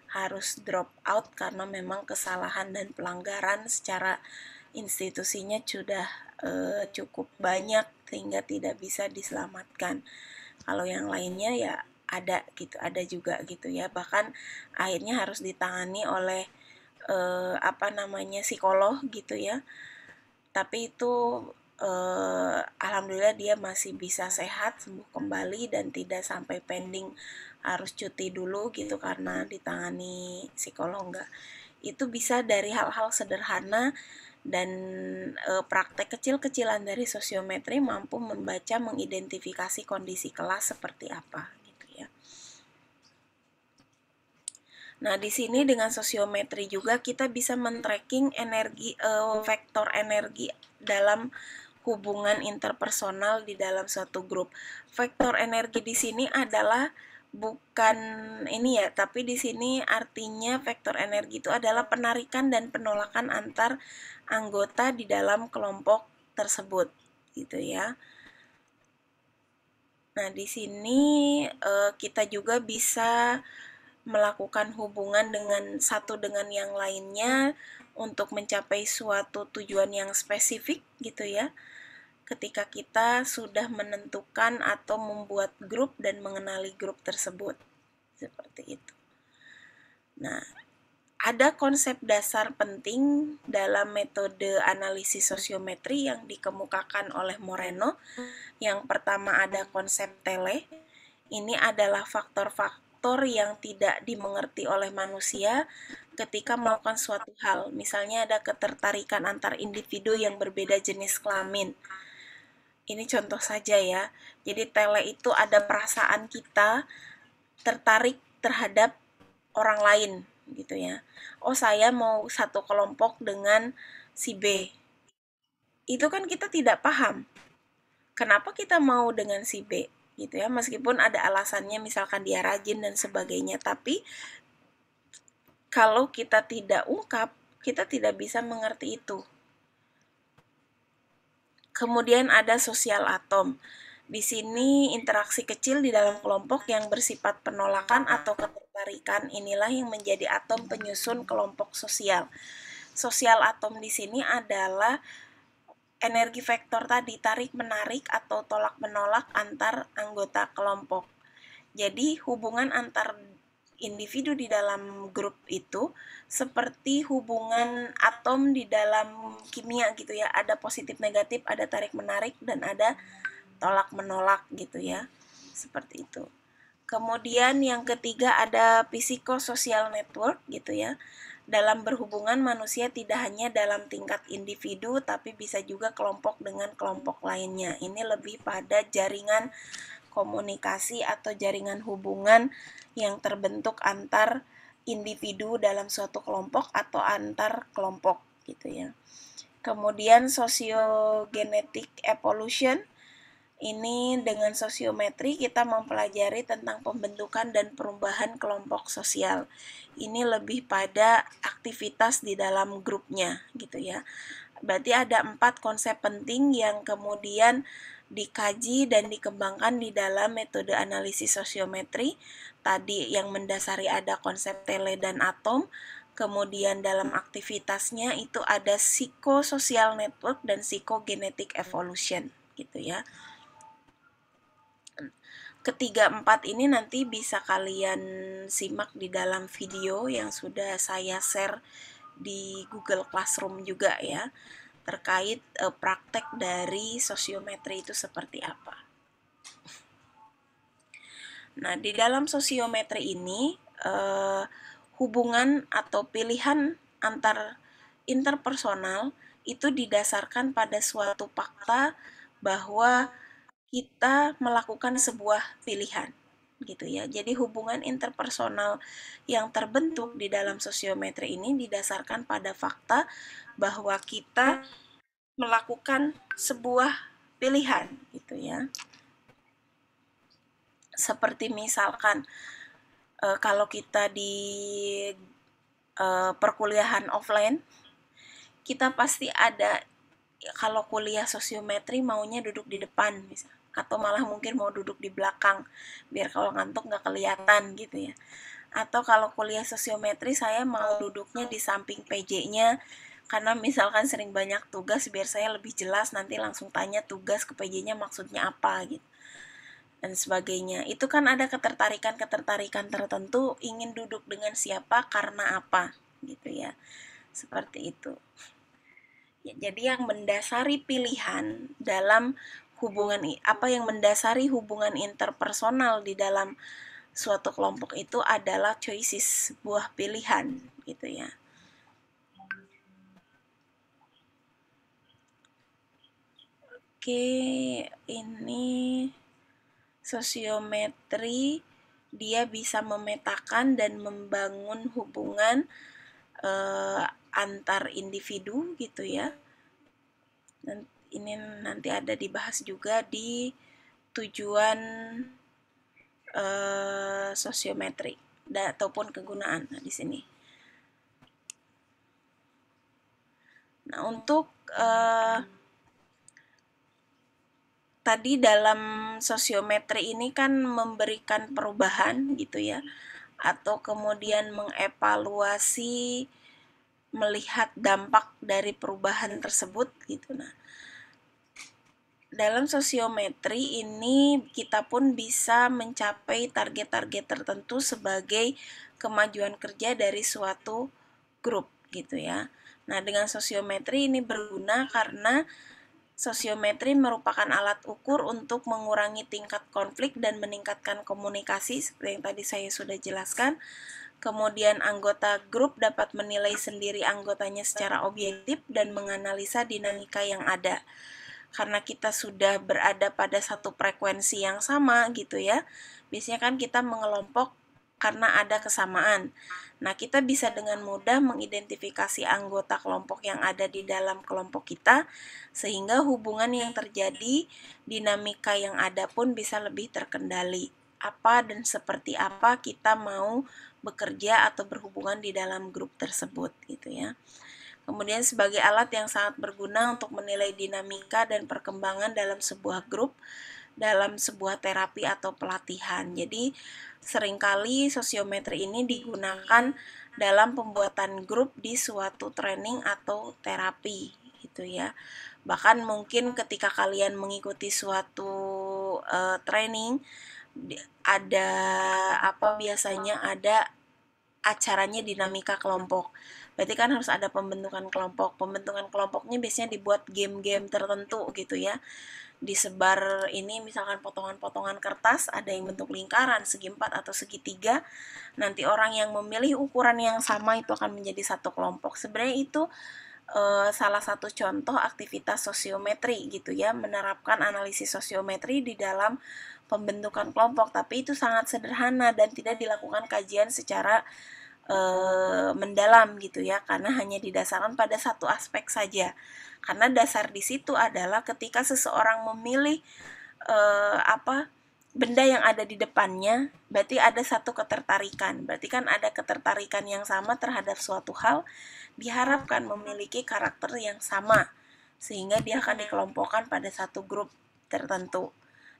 harus drop out karena memang kesalahan dan pelanggaran secara institusinya sudah cukup banyak sehingga tidak bisa diselamatkan. Kalau yang lainnya ya ada gitu, ada juga gitu ya. Bahkan akhirnya harus ditangani oleh psikolog gitu ya. Tapi itu alhamdulillah dia masih bisa sehat, sembuh kembali dan tidak sampai pending harus cuti dulu gitu karena ditangani psikolog enggak. Itu bisa dari hal-hal sederhana dan praktek kecil-kecilan dari sosiometri mampu membaca, mengidentifikasi kondisi kelas seperti apa gitu ya. Nah, di sini dengan sosiometri juga kita bisa men-tracking energi, vektor energi dalam hubungan interpersonal di dalam suatu grup. Vektor energi di sini adalah bukan ini ya, tapi di sini artinya vektor energi itu adalah penarikan dan penolakan antar anggota di dalam kelompok tersebut, gitu ya. Nah, di sini kita juga bisa melakukan hubungan dengan satu dengan yang lainnya untuk mencapai suatu tujuan yang spesifik gitu ya. Ketika kita sudah menentukan atau membuat grup dan mengenali grup tersebut. Seperti itu. Nah, ada konsep dasar penting dalam metode analisis sosiometri yang dikemukakan oleh Moreno. Yang pertama ada konsep tele. Ini adalah faktor-faktor yang tidak dimengerti oleh manusia ketika melakukan suatu hal. Misalnya ada ketertarikan antar individu yang berbeda jenis kelamin. Ini contoh saja ya. Jadi tele itu ada perasaan kita tertarik terhadap orang lain gitu ya. Oh, saya mau satu kelompok dengan si B. Itu kan kita tidak paham. Kenapa kita mau dengan si B gitu ya. Meskipun ada alasannya misalkan dia rajin dan sebagainya, tapi kalau kita tidak ungkap, kita tidak bisa mengerti itu. Kemudian ada sosial atom. Di sini interaksi kecil di dalam kelompok yang bersifat penolakan atau ketertarikan inilah yang menjadi atom penyusun kelompok sosial. Sosial atom di sini adalah energi vektor tadi, tarik menarik atau tolak menolak antar anggota kelompok. Jadi hubungan antar individu di dalam grup itu seperti hubungan atom di dalam kimia gitu ya, ada positif negatif, ada tarik menarik, dan ada tolak menolak gitu ya, seperti itu. Kemudian yang ketiga ada psikososial network gitu ya. Dalam berhubungan manusia tidak hanya dalam tingkat individu tapi bisa juga kelompok dengan kelompok lainnya. Ini lebih pada jaringan komunikasi atau jaringan hubungan yang terbentuk antar individu dalam suatu kelompok atau antar kelompok gitu ya. Kemudian sosiogenetic evolution, ini dengan sosiometri kita mempelajari tentang pembentukan dan perubahan kelompok sosial. Ini lebih pada aktivitas di dalam grupnya gitu ya. Berarti ada 4 konsep penting yang kemudian dikaji dan dikembangkan di dalam metode analisis sosiometri. Tadi yang mendasari ada konsep tele dan atom, kemudian dalam aktivitasnya itu ada psikososial network dan psikogenetic evolution gitu ya. Ketiga empat ini nanti bisa kalian simak di dalam video yang sudah saya share di Google Classroom juga ya, terkait praktek dari sosiometri itu seperti apa. Nah, di dalam sosiometri ini hubungan atau pilihan antar interpersonal itu didasarkan pada suatu fakta bahwa kita melakukan sebuah pilihan gitu ya. Jadi hubungan interpersonal yang terbentuk di dalam sosiometri ini didasarkan pada fakta bahwa kita melakukan sebuah pilihan gitu ya. Seperti misalkan kalau kita di perkuliahan offline, kita pasti ada, kalau kuliah sosiometri maunya duduk di depan misalnya, atau malah mungkin mau duduk di belakang biar kalau ngantuk nggak kelihatan gitu ya. Atau kalau kuliah sosiometri saya mau duduknya di samping PJ-nya karena misalkan sering banyak tugas, biar saya lebih jelas nanti langsung tanya tugas ke PJ-nya maksudnya apa gitu dan sebagainya. Itu kan ada ketertarikan tertentu, ingin duduk dengan siapa karena apa gitu ya, seperti itu ya. Jadi yang mendasari pilihan dalam hubungan, apa yang mendasari hubungan interpersonal di dalam suatu kelompok itu adalah choices, sebuah pilihan gitu ya. Oke, ini sosiometri dia bisa memetakan dan membangun hubungan antar individu gitu ya. Dan ini nanti ada dibahas juga di tujuan sosiometri ataupun kegunaan di sini. Nah, untuk tadi dalam sosiometri ini kan memberikan perubahan gitu ya, atau kemudian mengevaluasi, melihat dampak dari perubahan tersebut gitu. Nah, dalam sosiometri ini kita pun bisa mencapai target-target tertentu sebagai kemajuan kerja dari suatu grup gitu ya. Nah, dengan sosiometri ini berguna karena sosiometri merupakan alat ukur untuk mengurangi tingkat konflik dan meningkatkan komunikasi seperti yang tadi saya sudah jelaskan. Kemudian anggota grup dapat menilai sendiri anggotanya secara objektif dan menganalisa dinamika yang ada. Karena kita sudah berada pada satu frekuensi yang sama gitu ya, biasanya kan kita mengelompok karena ada kesamaan. Nah, kita bisa dengan mudah mengidentifikasi anggota kelompok yang ada di dalam kelompok kita, sehingga hubungan yang terjadi, dinamika yang ada pun bisa lebih terkendali. Apa dan seperti apa kita mau bekerja atau berhubungan di dalam grup tersebut gitu ya. Kemudian sebagai alat yang sangat berguna untuk menilai dinamika dan perkembangan dalam sebuah grup, dalam sebuah terapi atau pelatihan. Jadi seringkali sosiometri ini digunakan dalam pembuatan grup di suatu training atau terapi gitu ya. Bahkan mungkin ketika kalian mengikuti suatu training, ada apa, biasanya ada acaranya dinamika kelompok. Berarti kan harus ada pembentukan kelompok. Pembentukan kelompoknya biasanya dibuat game-game tertentu gitu ya. Disebar ini misalkan potongan-potongan kertas, ada yang bentuk lingkaran, segi empat atau segitiga. Nanti orang yang memilih ukuran yang sama itu akan menjadi satu kelompok. Sebenarnya itu salah satu contoh aktivitas sosiometri gitu ya, menerapkan analisis sosiometri di dalam pembentukan kelompok, tapi itu sangat sederhana dan tidak dilakukan kajian secara mendalam gitu ya, karena hanya didasarkan pada satu aspek saja. Karena dasar di situ adalah ketika seseorang memilih benda yang ada di depannya, berarti ada satu ketertarikan. Berarti kan ada ketertarikan yang sama terhadap suatu hal, diharapkan memiliki karakter yang sama, sehingga dia akan dikelompokkan pada satu grup tertentu.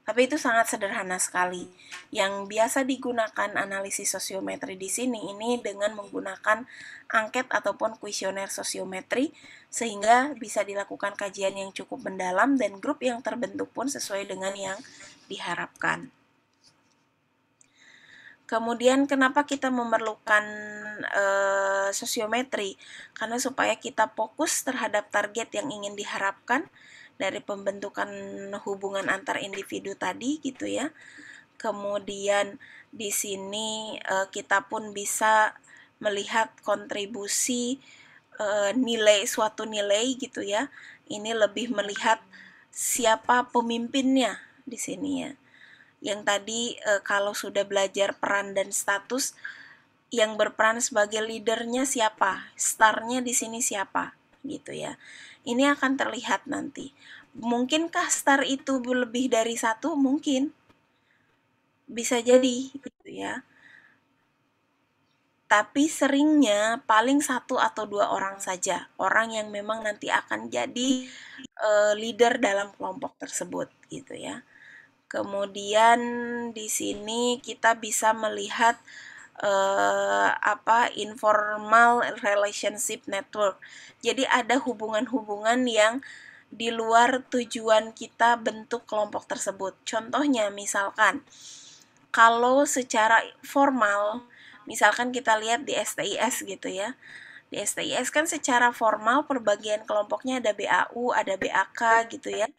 Tapi itu sangat sederhana sekali. Yang biasa digunakan analisis sosiometri di sini ini dengan menggunakan angket ataupun kuesioner sosiometri, sehingga bisa dilakukan kajian yang cukup mendalam dan grup yang terbentuk pun sesuai dengan yang diharapkan. Kemudian kenapa kita memerlukan sosiometri? Karena supaya kita fokus terhadap target yang ingin diharapkan dari pembentukan hubungan antar individu tadi gitu ya. Kemudian di sini kita pun bisa melihat kontribusi nilai suatu nilai gitu ya. Ini lebih melihat siapa pemimpinnya di sini ya. Yang tadi kalau sudah belajar peran dan status, yang berperan sebagai leadernya siapa, starnya di sini siapa, gitu ya. Ini akan terlihat nanti. Mungkinkah star itu lebih dari satu? Mungkin, bisa jadi, gitu ya. Tapi seringnya paling satu atau dua orang saja, orang yang memang nanti akan jadi leader dalam kelompok tersebut, gitu ya. Kemudian di sini kita bisa melihat informal relationship network. Jadi ada hubungan-hubungan yang di luar tujuan kita bentuk kelompok tersebut. Contohnya misalkan kalau secara formal, misalkan kita lihat di STIS gitu ya. Di STIS kan secara formal perbagian kelompoknya ada BAU, ada BAK gitu ya.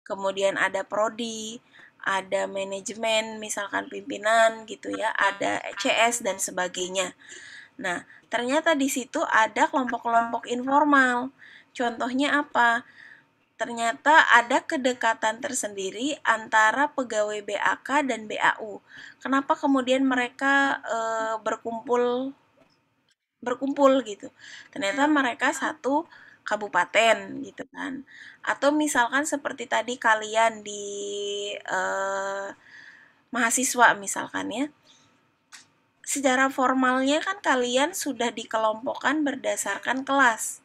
Kemudian ada prodi, ada manajemen, misalkan pimpinan gitu ya, ada CS dan sebagainya. Nah, ternyata di situ ada kelompok-kelompok informal. Contohnya apa? Ternyata ada kedekatan tersendiri antara pegawai BAK dan BAU. Kenapa kemudian mereka berkumpul gitu? Ternyata mereka satu kabupaten gitu kan. Atau misalkan seperti tadi kalian di mahasiswa misalkan ya. Secara formalnya kan kalian sudah dikelompokkan berdasarkan kelas.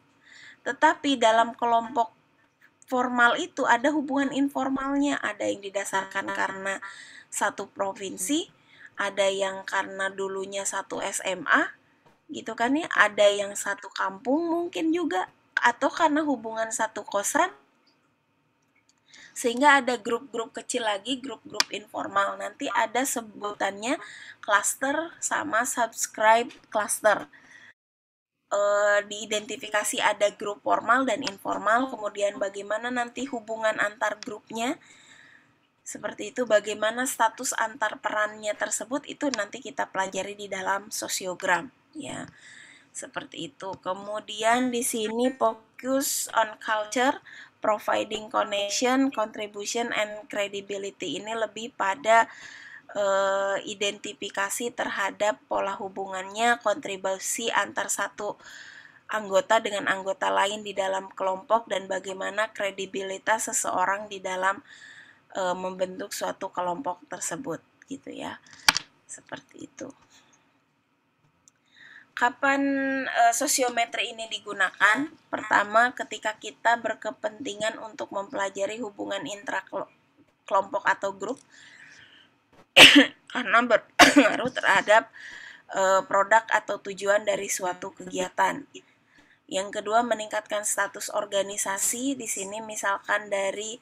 Tetapi dalam kelompok formal itu ada hubungan informalnya, ada yang didasarkan karena satu provinsi, ada yang karena dulunya satu SMA, gitu kan ya, ada yang satu kampung mungkin juga, atau karena hubungan satu kosan, sehingga ada grup-grup kecil lagi, grup-grup informal. Nanti ada sebutannya cluster sama subscribe cluster. Diidentifikasi ada grup formal dan informal, kemudian bagaimana nanti hubungan antar grupnya, seperti itu, bagaimana status antar perannya tersebut, itu nanti kita pelajari di dalam sosiogram ya. Seperti itu. Kemudian di sini fokus on culture, providing connection, contribution and credibility. Ini lebih pada identifikasi terhadap pola hubungannya, kontribusi antar satu anggota dengan anggota lain di dalam kelompok, dan bagaimana kredibilitas seseorang di dalam membentuk suatu kelompok tersebut gitu ya. Seperti itu. Kapan sosiometri ini digunakan? Pertama, ketika kita berkepentingan untuk mempelajari hubungan intrakelompok atau grup karena berpengaruh terhadap produk atau tujuan dari suatu kegiatan. Yang kedua, meningkatkan status organisasi. Di sini misalkan dari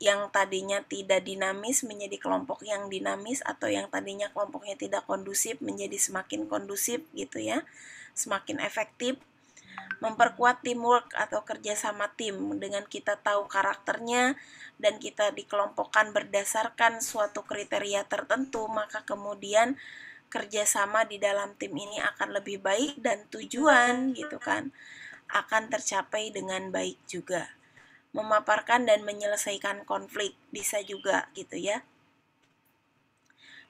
yang tadinya tidak dinamis menjadi kelompok yang dinamis, atau yang tadinya kelompoknya tidak kondusif menjadi semakin kondusif gitu ya, semakin efektif. Memperkuat teamwork atau kerjasama tim dengan kita tahu karakternya dan kita dikelompokkan berdasarkan suatu kriteria tertentu, maka kemudian kerjasama di dalam tim ini akan lebih baik dan tujuan gitu kan akan tercapai dengan baik juga. Memaparkan dan menyelesaikan konflik bisa juga gitu ya.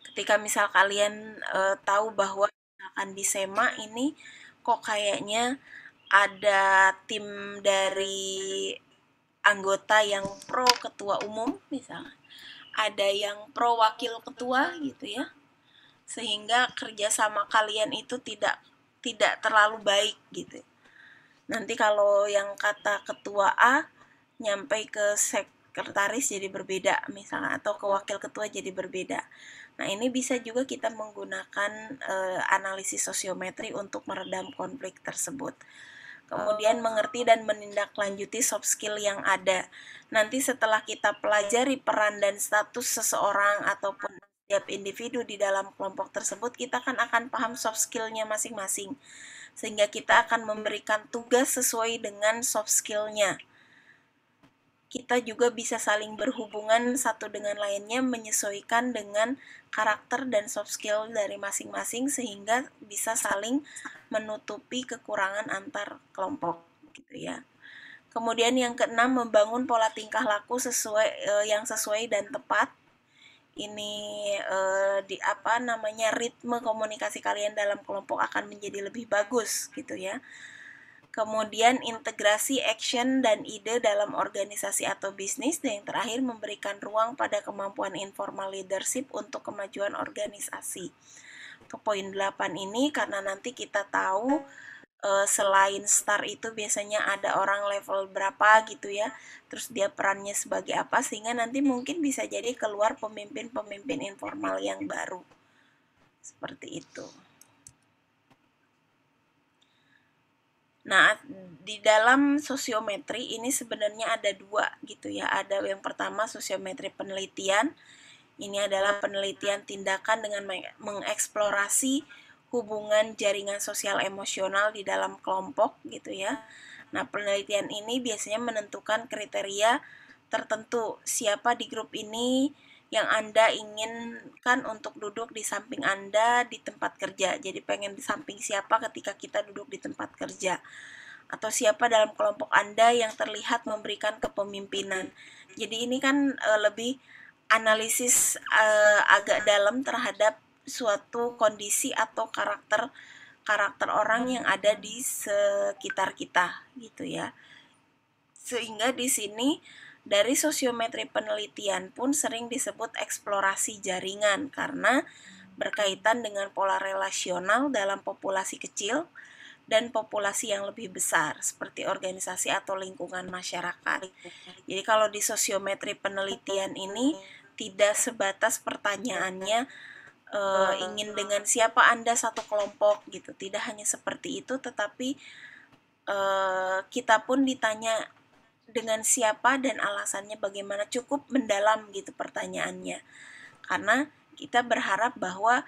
Ketika misal kalian tahu bahwa akan di SEMA ini kok kayaknya ada tim dari anggota yang pro ketua umum misalnya, ada yang pro wakil ketua gitu ya, sehingga kerjasama kalian itu tidak terlalu baik gitu. Nanti kalau yang kata ketua A nyampe ke sekretaris jadi berbeda misalnya, atau ke wakil ketua jadi berbeda. Nah, ini bisa juga kita menggunakan analisis sosiometri untuk meredam konflik tersebut. Kemudian mengerti dan menindaklanjuti soft skill yang ada. Nanti setelah kita pelajari peran dan status seseorang ataupun setiap individu di dalam kelompok tersebut, kita akan paham soft skill-nya masing-masing. Sehingga kita akan memberikan tugas sesuai dengan soft skill-nya. Kita juga bisa saling berhubungan satu dengan lainnya menyesuaikan dengan karakter dan soft skill dari masing-masing sehingga bisa saling menutupi kekurangan antar kelompok gitu ya. Kemudian yang keenam, membangun pola tingkah laku yang sesuai dan tepat. Ini ritme komunikasi kalian dalam kelompok akan menjadi lebih bagus gitu ya. Kemudian integrasi action dan ide dalam organisasi atau bisnis, dan yang terakhir memberikan ruang pada kemampuan informal leadership untuk kemajuan organisasi. Ke poin 8 ini karena nanti kita tahu selain star itu biasanya ada orang level berapa gitu ya, terus dia perannya sebagai apa, sehingga nanti mungkin bisa jadi keluar pemimpin-pemimpin informal yang baru seperti itu. Nah, di dalam sosiometri ini sebenarnya ada dua gitu ya. Ada yang pertama sosiometri penelitian. Ini adalah penelitian tindakan dengan mengeksplorasi hubungan jaringan sosial emosional di dalam kelompok gitu ya. Nah, penelitian ini biasanya menentukan kriteria tertentu siapa di grup ini yang Anda inginkan untuk duduk di samping Anda di tempat kerja. Jadi pengen di samping siapa ketika kita duduk di tempat kerja. Atau siapa dalam kelompok Anda yang terlihat memberikan kepemimpinan. Jadi ini kan lebih analisis agak dalam terhadap suatu kondisi atau karakter orang yang ada di sekitar kita gitu ya. Sehingga di sini dari sosiometri penelitian pun sering disebut eksplorasi jaringan karena berkaitan dengan pola relasional dalam populasi kecil dan populasi yang lebih besar seperti organisasi atau lingkungan masyarakat. Jadi kalau di sosiometri penelitian ini tidak sebatas pertanyaannya ingin dengan siapa Anda satu kelompok gitu, tidak hanya seperti itu, tetapi kita pun ditanya dengan siapa dan alasannya bagaimana, cukup mendalam gitu pertanyaannya, karena kita berharap bahwa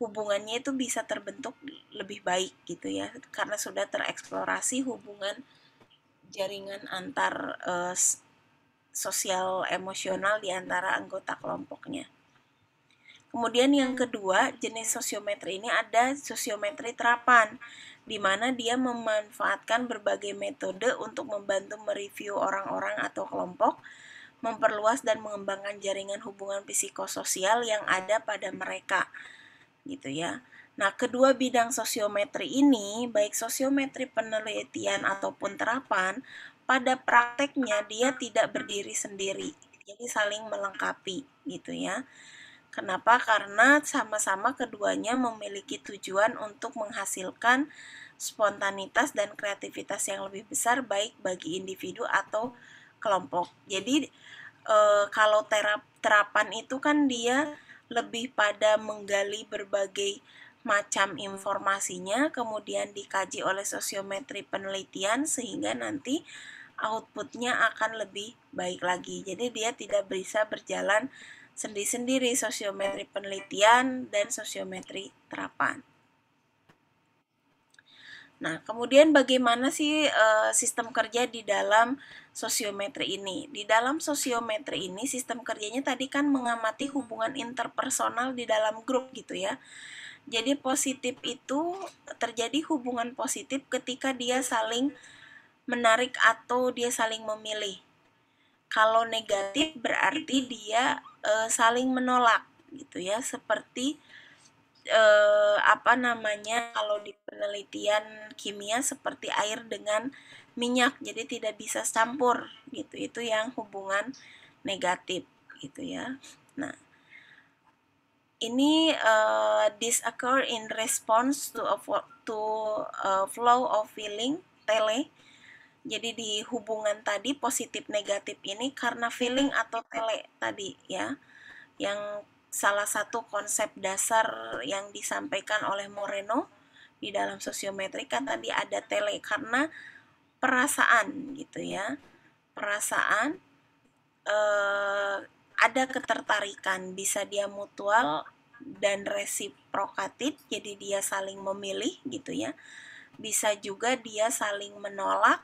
hubungannya itu bisa terbentuk lebih baik gitu ya, karena sudah tereksplorasi hubungan jaringan antar sosial emosional di antara anggota kelompoknya. Kemudian yang kedua, jenis sosiometri ini ada sosiometri terapan, di mana dia memanfaatkan berbagai metode untuk membantu mereview orang-orang atau kelompok, memperluas dan mengembangkan jaringan hubungan psikososial yang ada pada mereka, gitu ya. Nah, kedua bidang sosiometri ini, baik sosiometri penelitian ataupun terapan, pada prakteknya dia tidak berdiri sendiri, jadi saling melengkapi, gitu ya. Kenapa? Karena sama-sama keduanya memiliki tujuan untuk menghasilkan spontanitas dan kreativitas yang lebih besar baik bagi individu atau kelompok. Jadi kalau terapan itu kan dia lebih pada menggali berbagai macam informasinya, kemudian dikaji oleh sosiometri penelitian sehingga nanti outputnya akan lebih baik lagi. Jadi dia tidak bisa berjalan sendiri-sendiri, sosiometri penelitian dan sosiometri terapan. Nah, kemudian bagaimana sih sistem kerja di dalam sosiometri ini? Di dalam sosiometri ini, sistem kerjanya tadi kan mengamati hubungan interpersonal di dalam grup gitu ya. Jadi positif itu terjadi hubungan positif ketika dia saling menarik atau dia saling memilih. Kalau negatif berarti dia saling menolak gitu ya, seperti kalau di penelitian kimia seperti air dengan minyak, jadi tidak bisa campur gitu. Itu yang hubungan negatif gitu ya. Nah, ini this occur in response to a flow of feeling tele. Jadi di hubungan tadi positif negatif ini karena feeling atau tele tadi ya, yang salah satu konsep dasar yang disampaikan oleh Moreno di dalam sosiometri kan tadi ada tele, karena perasaan gitu ya, perasaan ada ketertarikan, bisa dia mutual dan resiprokatif, jadi dia saling memilih gitu ya, bisa juga dia saling menolak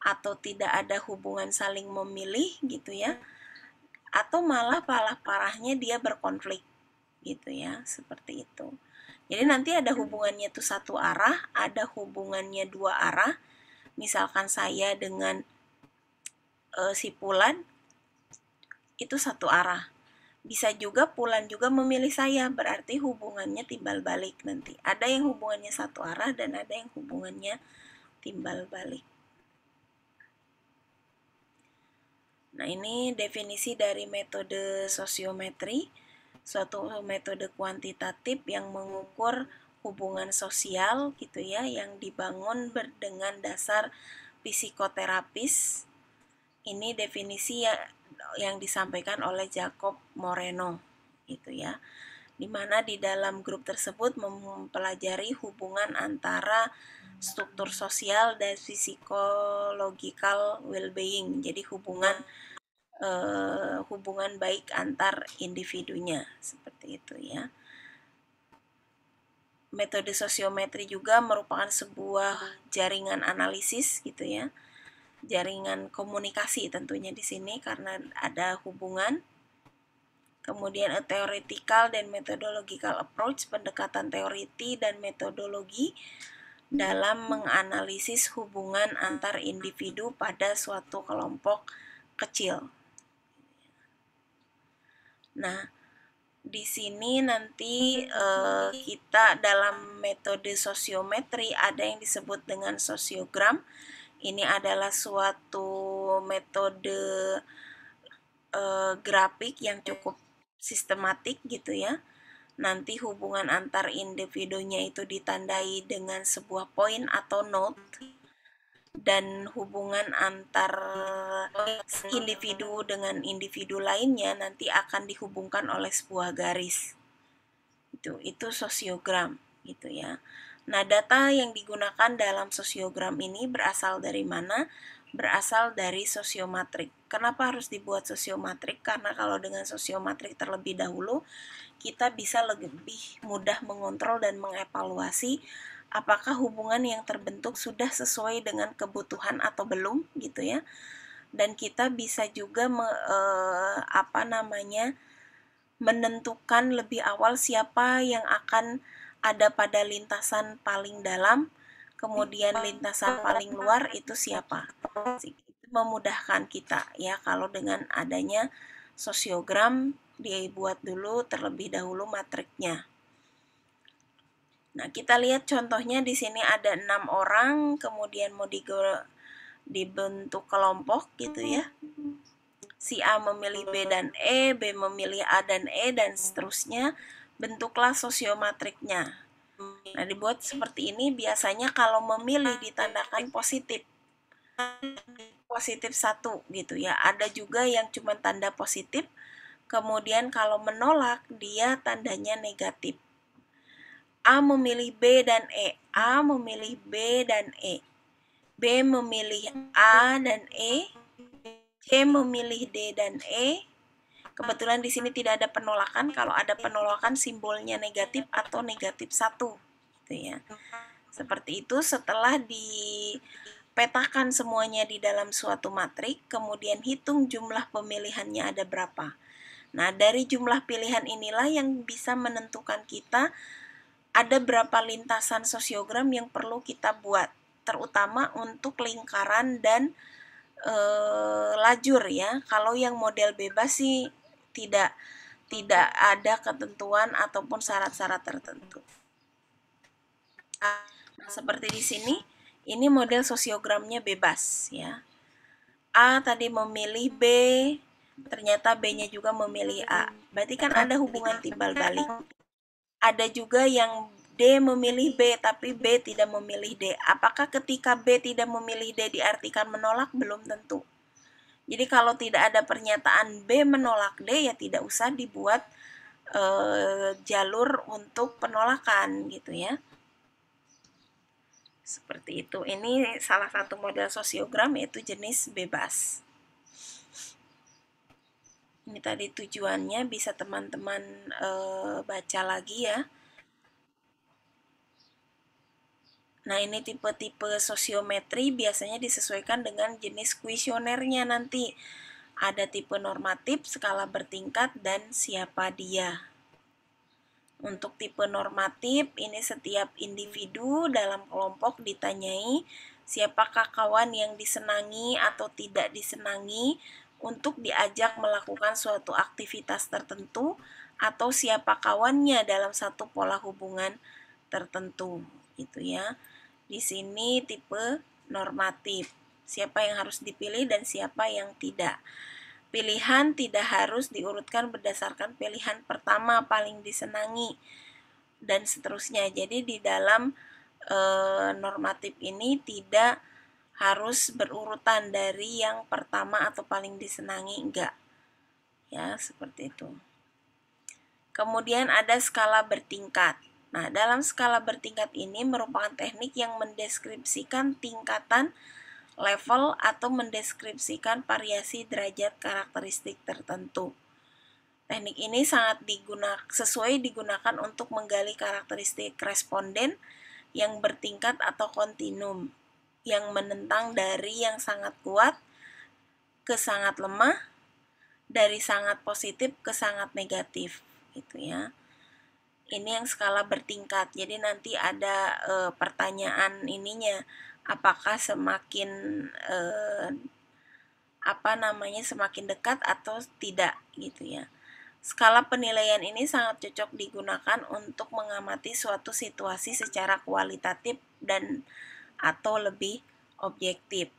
atau tidak ada hubungan saling memilih gitu ya, atau malah parahnya dia berkonflik gitu ya, seperti itu. Jadi nanti ada hubungannya tuh satu arah, ada hubungannya dua arah. Misalkan saya dengan si Pulan itu satu arah. Bisa juga Pulan juga memilih saya, berarti hubungannya timbal balik nanti. Ada yang hubungannya satu arah dan ada yang hubungannya timbal balik. Nah, ini definisi dari metode sosiometri, suatu metode kuantitatif yang mengukur hubungan sosial gitu ya, yang dibangun dengan dasar psikoterapis. Ini definisi yang disampaikan oleh Jacob Moreno gitu ya, dimana di dalam grup tersebut mempelajari hubungan antara struktur sosial dan physiological well-being. Jadi hubungan baik antar individunya, seperti itu ya. Metode sosiometri juga merupakan sebuah jaringan analisis gitu ya, jaringan komunikasi tentunya di sini karena ada hubungan. Kemudian a theoretical dan methodological approach, pendekatan teoriti dan metodologi dalam menganalisis hubungan antar individu pada suatu kelompok kecil. Nah, di sini nanti kita dalam metode sosiometri ada yang disebut dengan sosiogram. Ini adalah suatu metode grafik yang cukup sistematik gitu ya. Nanti hubungan antar individunya itu ditandai dengan sebuah poin atau note, dan hubungan antar individu dengan individu lainnya nanti akan dihubungkan oleh sebuah garis. Itu sosiogram gitu ya. Nah, data yang digunakan dalam sosiogram ini berasal dari mana? Berasal dari sosiometrik. Kenapa harus dibuat sosiometrik? Karena kalau dengan sosiometrik terlebih dahulu, kita bisa lebih mudah mengontrol dan mengevaluasi apakah hubungan yang terbentuk sudah sesuai dengan kebutuhan atau belum gitu ya. Dan kita bisa juga menentukan lebih awal siapa yang akan ada pada lintasan paling dalam, kemudian lintasan paling luar itu siapa. Itu memudahkan kita ya kalau dengan adanya sosiogram dibuat dulu terlebih dahulu matriknya. Nah, kita lihat contohnya di sini ada 6 orang, kemudian mau dibentuk kelompok gitu ya. Si A memilih B dan E, B memilih A dan E, dan seterusnya. Bentuklah sosiomatriknya. Nah, dibuat seperti ini biasanya kalau memilih ditandakan positif. Positif 1 gitu ya. Ada juga yang cuma tanda positif, kemudian kalau menolak dia tandanya negatif. A memilih B dan E, A memilih B dan E. B memilih A dan E, C memilih D dan E. Kebetulan di sini tidak ada penolakan. Kalau ada penolakan simbolnya negatif atau negatif 1. Gitu ya. Seperti itu setelah dipetakan semuanya di dalam suatu matrik, kemudian hitung jumlah pemilihannya ada berapa. Nah, dari jumlah pilihan inilah yang bisa menentukan kita ada berapa lintasan sosiogram yang perlu kita buat, terutama untuk lingkaran dan lajur ya. Kalau yang model bebas sih tidak ada ketentuan ataupun syarat-syarat tertentu. Nah, seperti di sini, ini model sosiogramnya bebas ya. A tadi memilih B, ternyata B-nya juga memilih A. Berarti kan ada hubungan timbal balik. Ada juga yang D memilih B, tapi B tidak memilih D. Apakah ketika B tidak memilih D diartikan menolak? Belum tentu. Jadi kalau tidak ada pernyataan B menolak D, ya tidak usah dibuat jalur untuk penolakan gitu ya. Seperti itu. Ini salah satu model sosiogram, yaitu jenis bebas. Ini tadi tujuannya, bisa teman-teman baca lagi ya. Nah, ini tipe-tipe sosiometri biasanya disesuaikan dengan jenis kuesionernya nanti. Ada tipe normatif, skala bertingkat, dan siapa dia. Untuk tipe normatif, ini setiap individu dalam kelompok ditanyai siapakah kawan yang disenangi atau tidak disenangi untuk diajak melakukan suatu aktivitas tertentu, atau siapa kawannya dalam satu pola hubungan tertentu, gitu ya. Di sini tipe normatif, siapa yang harus dipilih dan siapa yang tidak. Pilihan tidak harus diurutkan berdasarkan pilihan pertama paling disenangi dan seterusnya. Jadi di dalam normatif ini tidak harus berurutan dari yang pertama atau paling disenangi, enggak. Ya, seperti itu. Kemudian ada skala bertingkat. Nah, dalam skala bertingkat ini merupakan teknik yang mendeskripsikan tingkatan, level, atau mendeskripsikan variasi derajat karakteristik tertentu. Teknik ini sangat sesuai digunakan untuk menggali karakteristik responden yang bertingkat atau kontinum, yang menentang dari yang sangat kuat ke sangat lemah, dari sangat positif ke sangat negatif, gitu ya. Ini yang skala bertingkat. Jadi nanti ada pertanyaan ininya, apakah semakin semakin dekat atau tidak, gitu ya. Skala penilaian ini sangat cocok digunakan untuk mengamati suatu situasi secara kualitatif dan atau lebih objektif.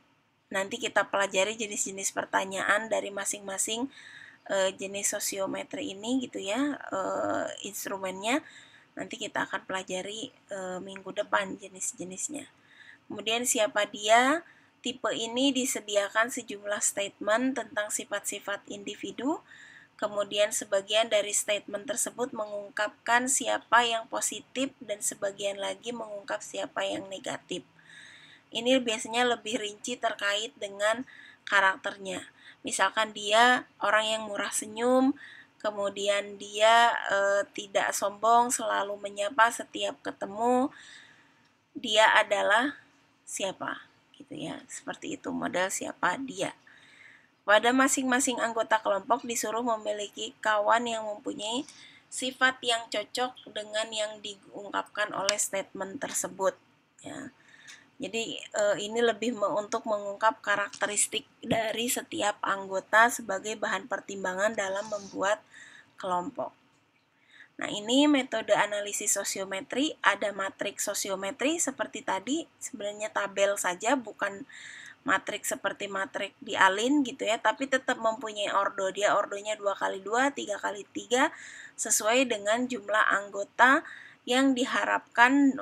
Nanti kita pelajari jenis-jenis pertanyaan dari masing-masing jenis sosiometri ini gitu ya, instrumennya nanti kita akan pelajari minggu depan jenis-jenisnya. Kemudian siapa dia? Tipe ini disediakan sejumlah statement tentang sifat-sifat individu. Kemudian sebagian dari statement tersebut mengungkapkan siapa yang positif dan sebagian lagi mengungkap siapa yang negatif. Ini biasanya lebih rinci terkait dengan karakternya. Misalkan dia orang yang murah senyum, kemudian dia tidak sombong, selalu menyapa setiap ketemu. Dia adalah siapa, gitu ya. Seperti itu model siapa dia. Pada masing-masing anggota kelompok disuruh memiliki kawan yang mempunyai sifat yang cocok dengan yang diungkapkan oleh statement tersebut. Ya. Jadi ini lebih untuk mengungkap karakteristik dari setiap anggota sebagai bahan pertimbangan dalam membuat kelompok. Nah, ini metode analisis sosiometri. Ada matriks sosiometri seperti tadi, sebenarnya tabel saja, bukan matriks seperti matriks di ALIN gitu ya, tapi tetap mempunyai ordo. Dia ordonya 2x2, 3x3 sesuai dengan jumlah anggota yang diharapkan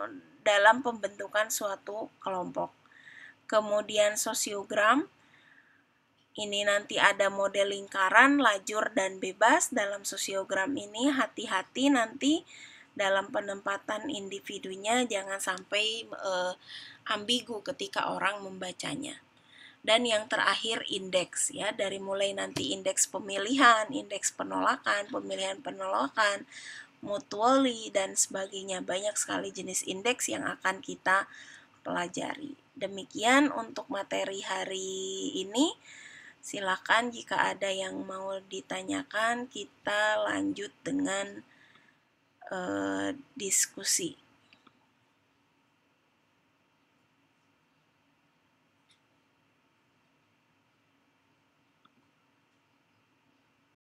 dalam pembentukan suatu kelompok. Kemudian sosiogram, ini nanti ada model lingkaran, lajur, dan bebas. Dalam sosiogram ini hati-hati nanti dalam penempatan individunya jangan sampai ambigu ketika orang membacanya. Dan yang terakhir indeks ya, dari mulai nanti indeks pemilihan, indeks penolakan, pemilihan penolakan, mutually dan sebagainya. Banyak sekali jenis indeks yang akan kita pelajari. Demikian untuk materi hari ini. Silakan jika ada yang mau ditanyakan, kita lanjut dengan diskusi.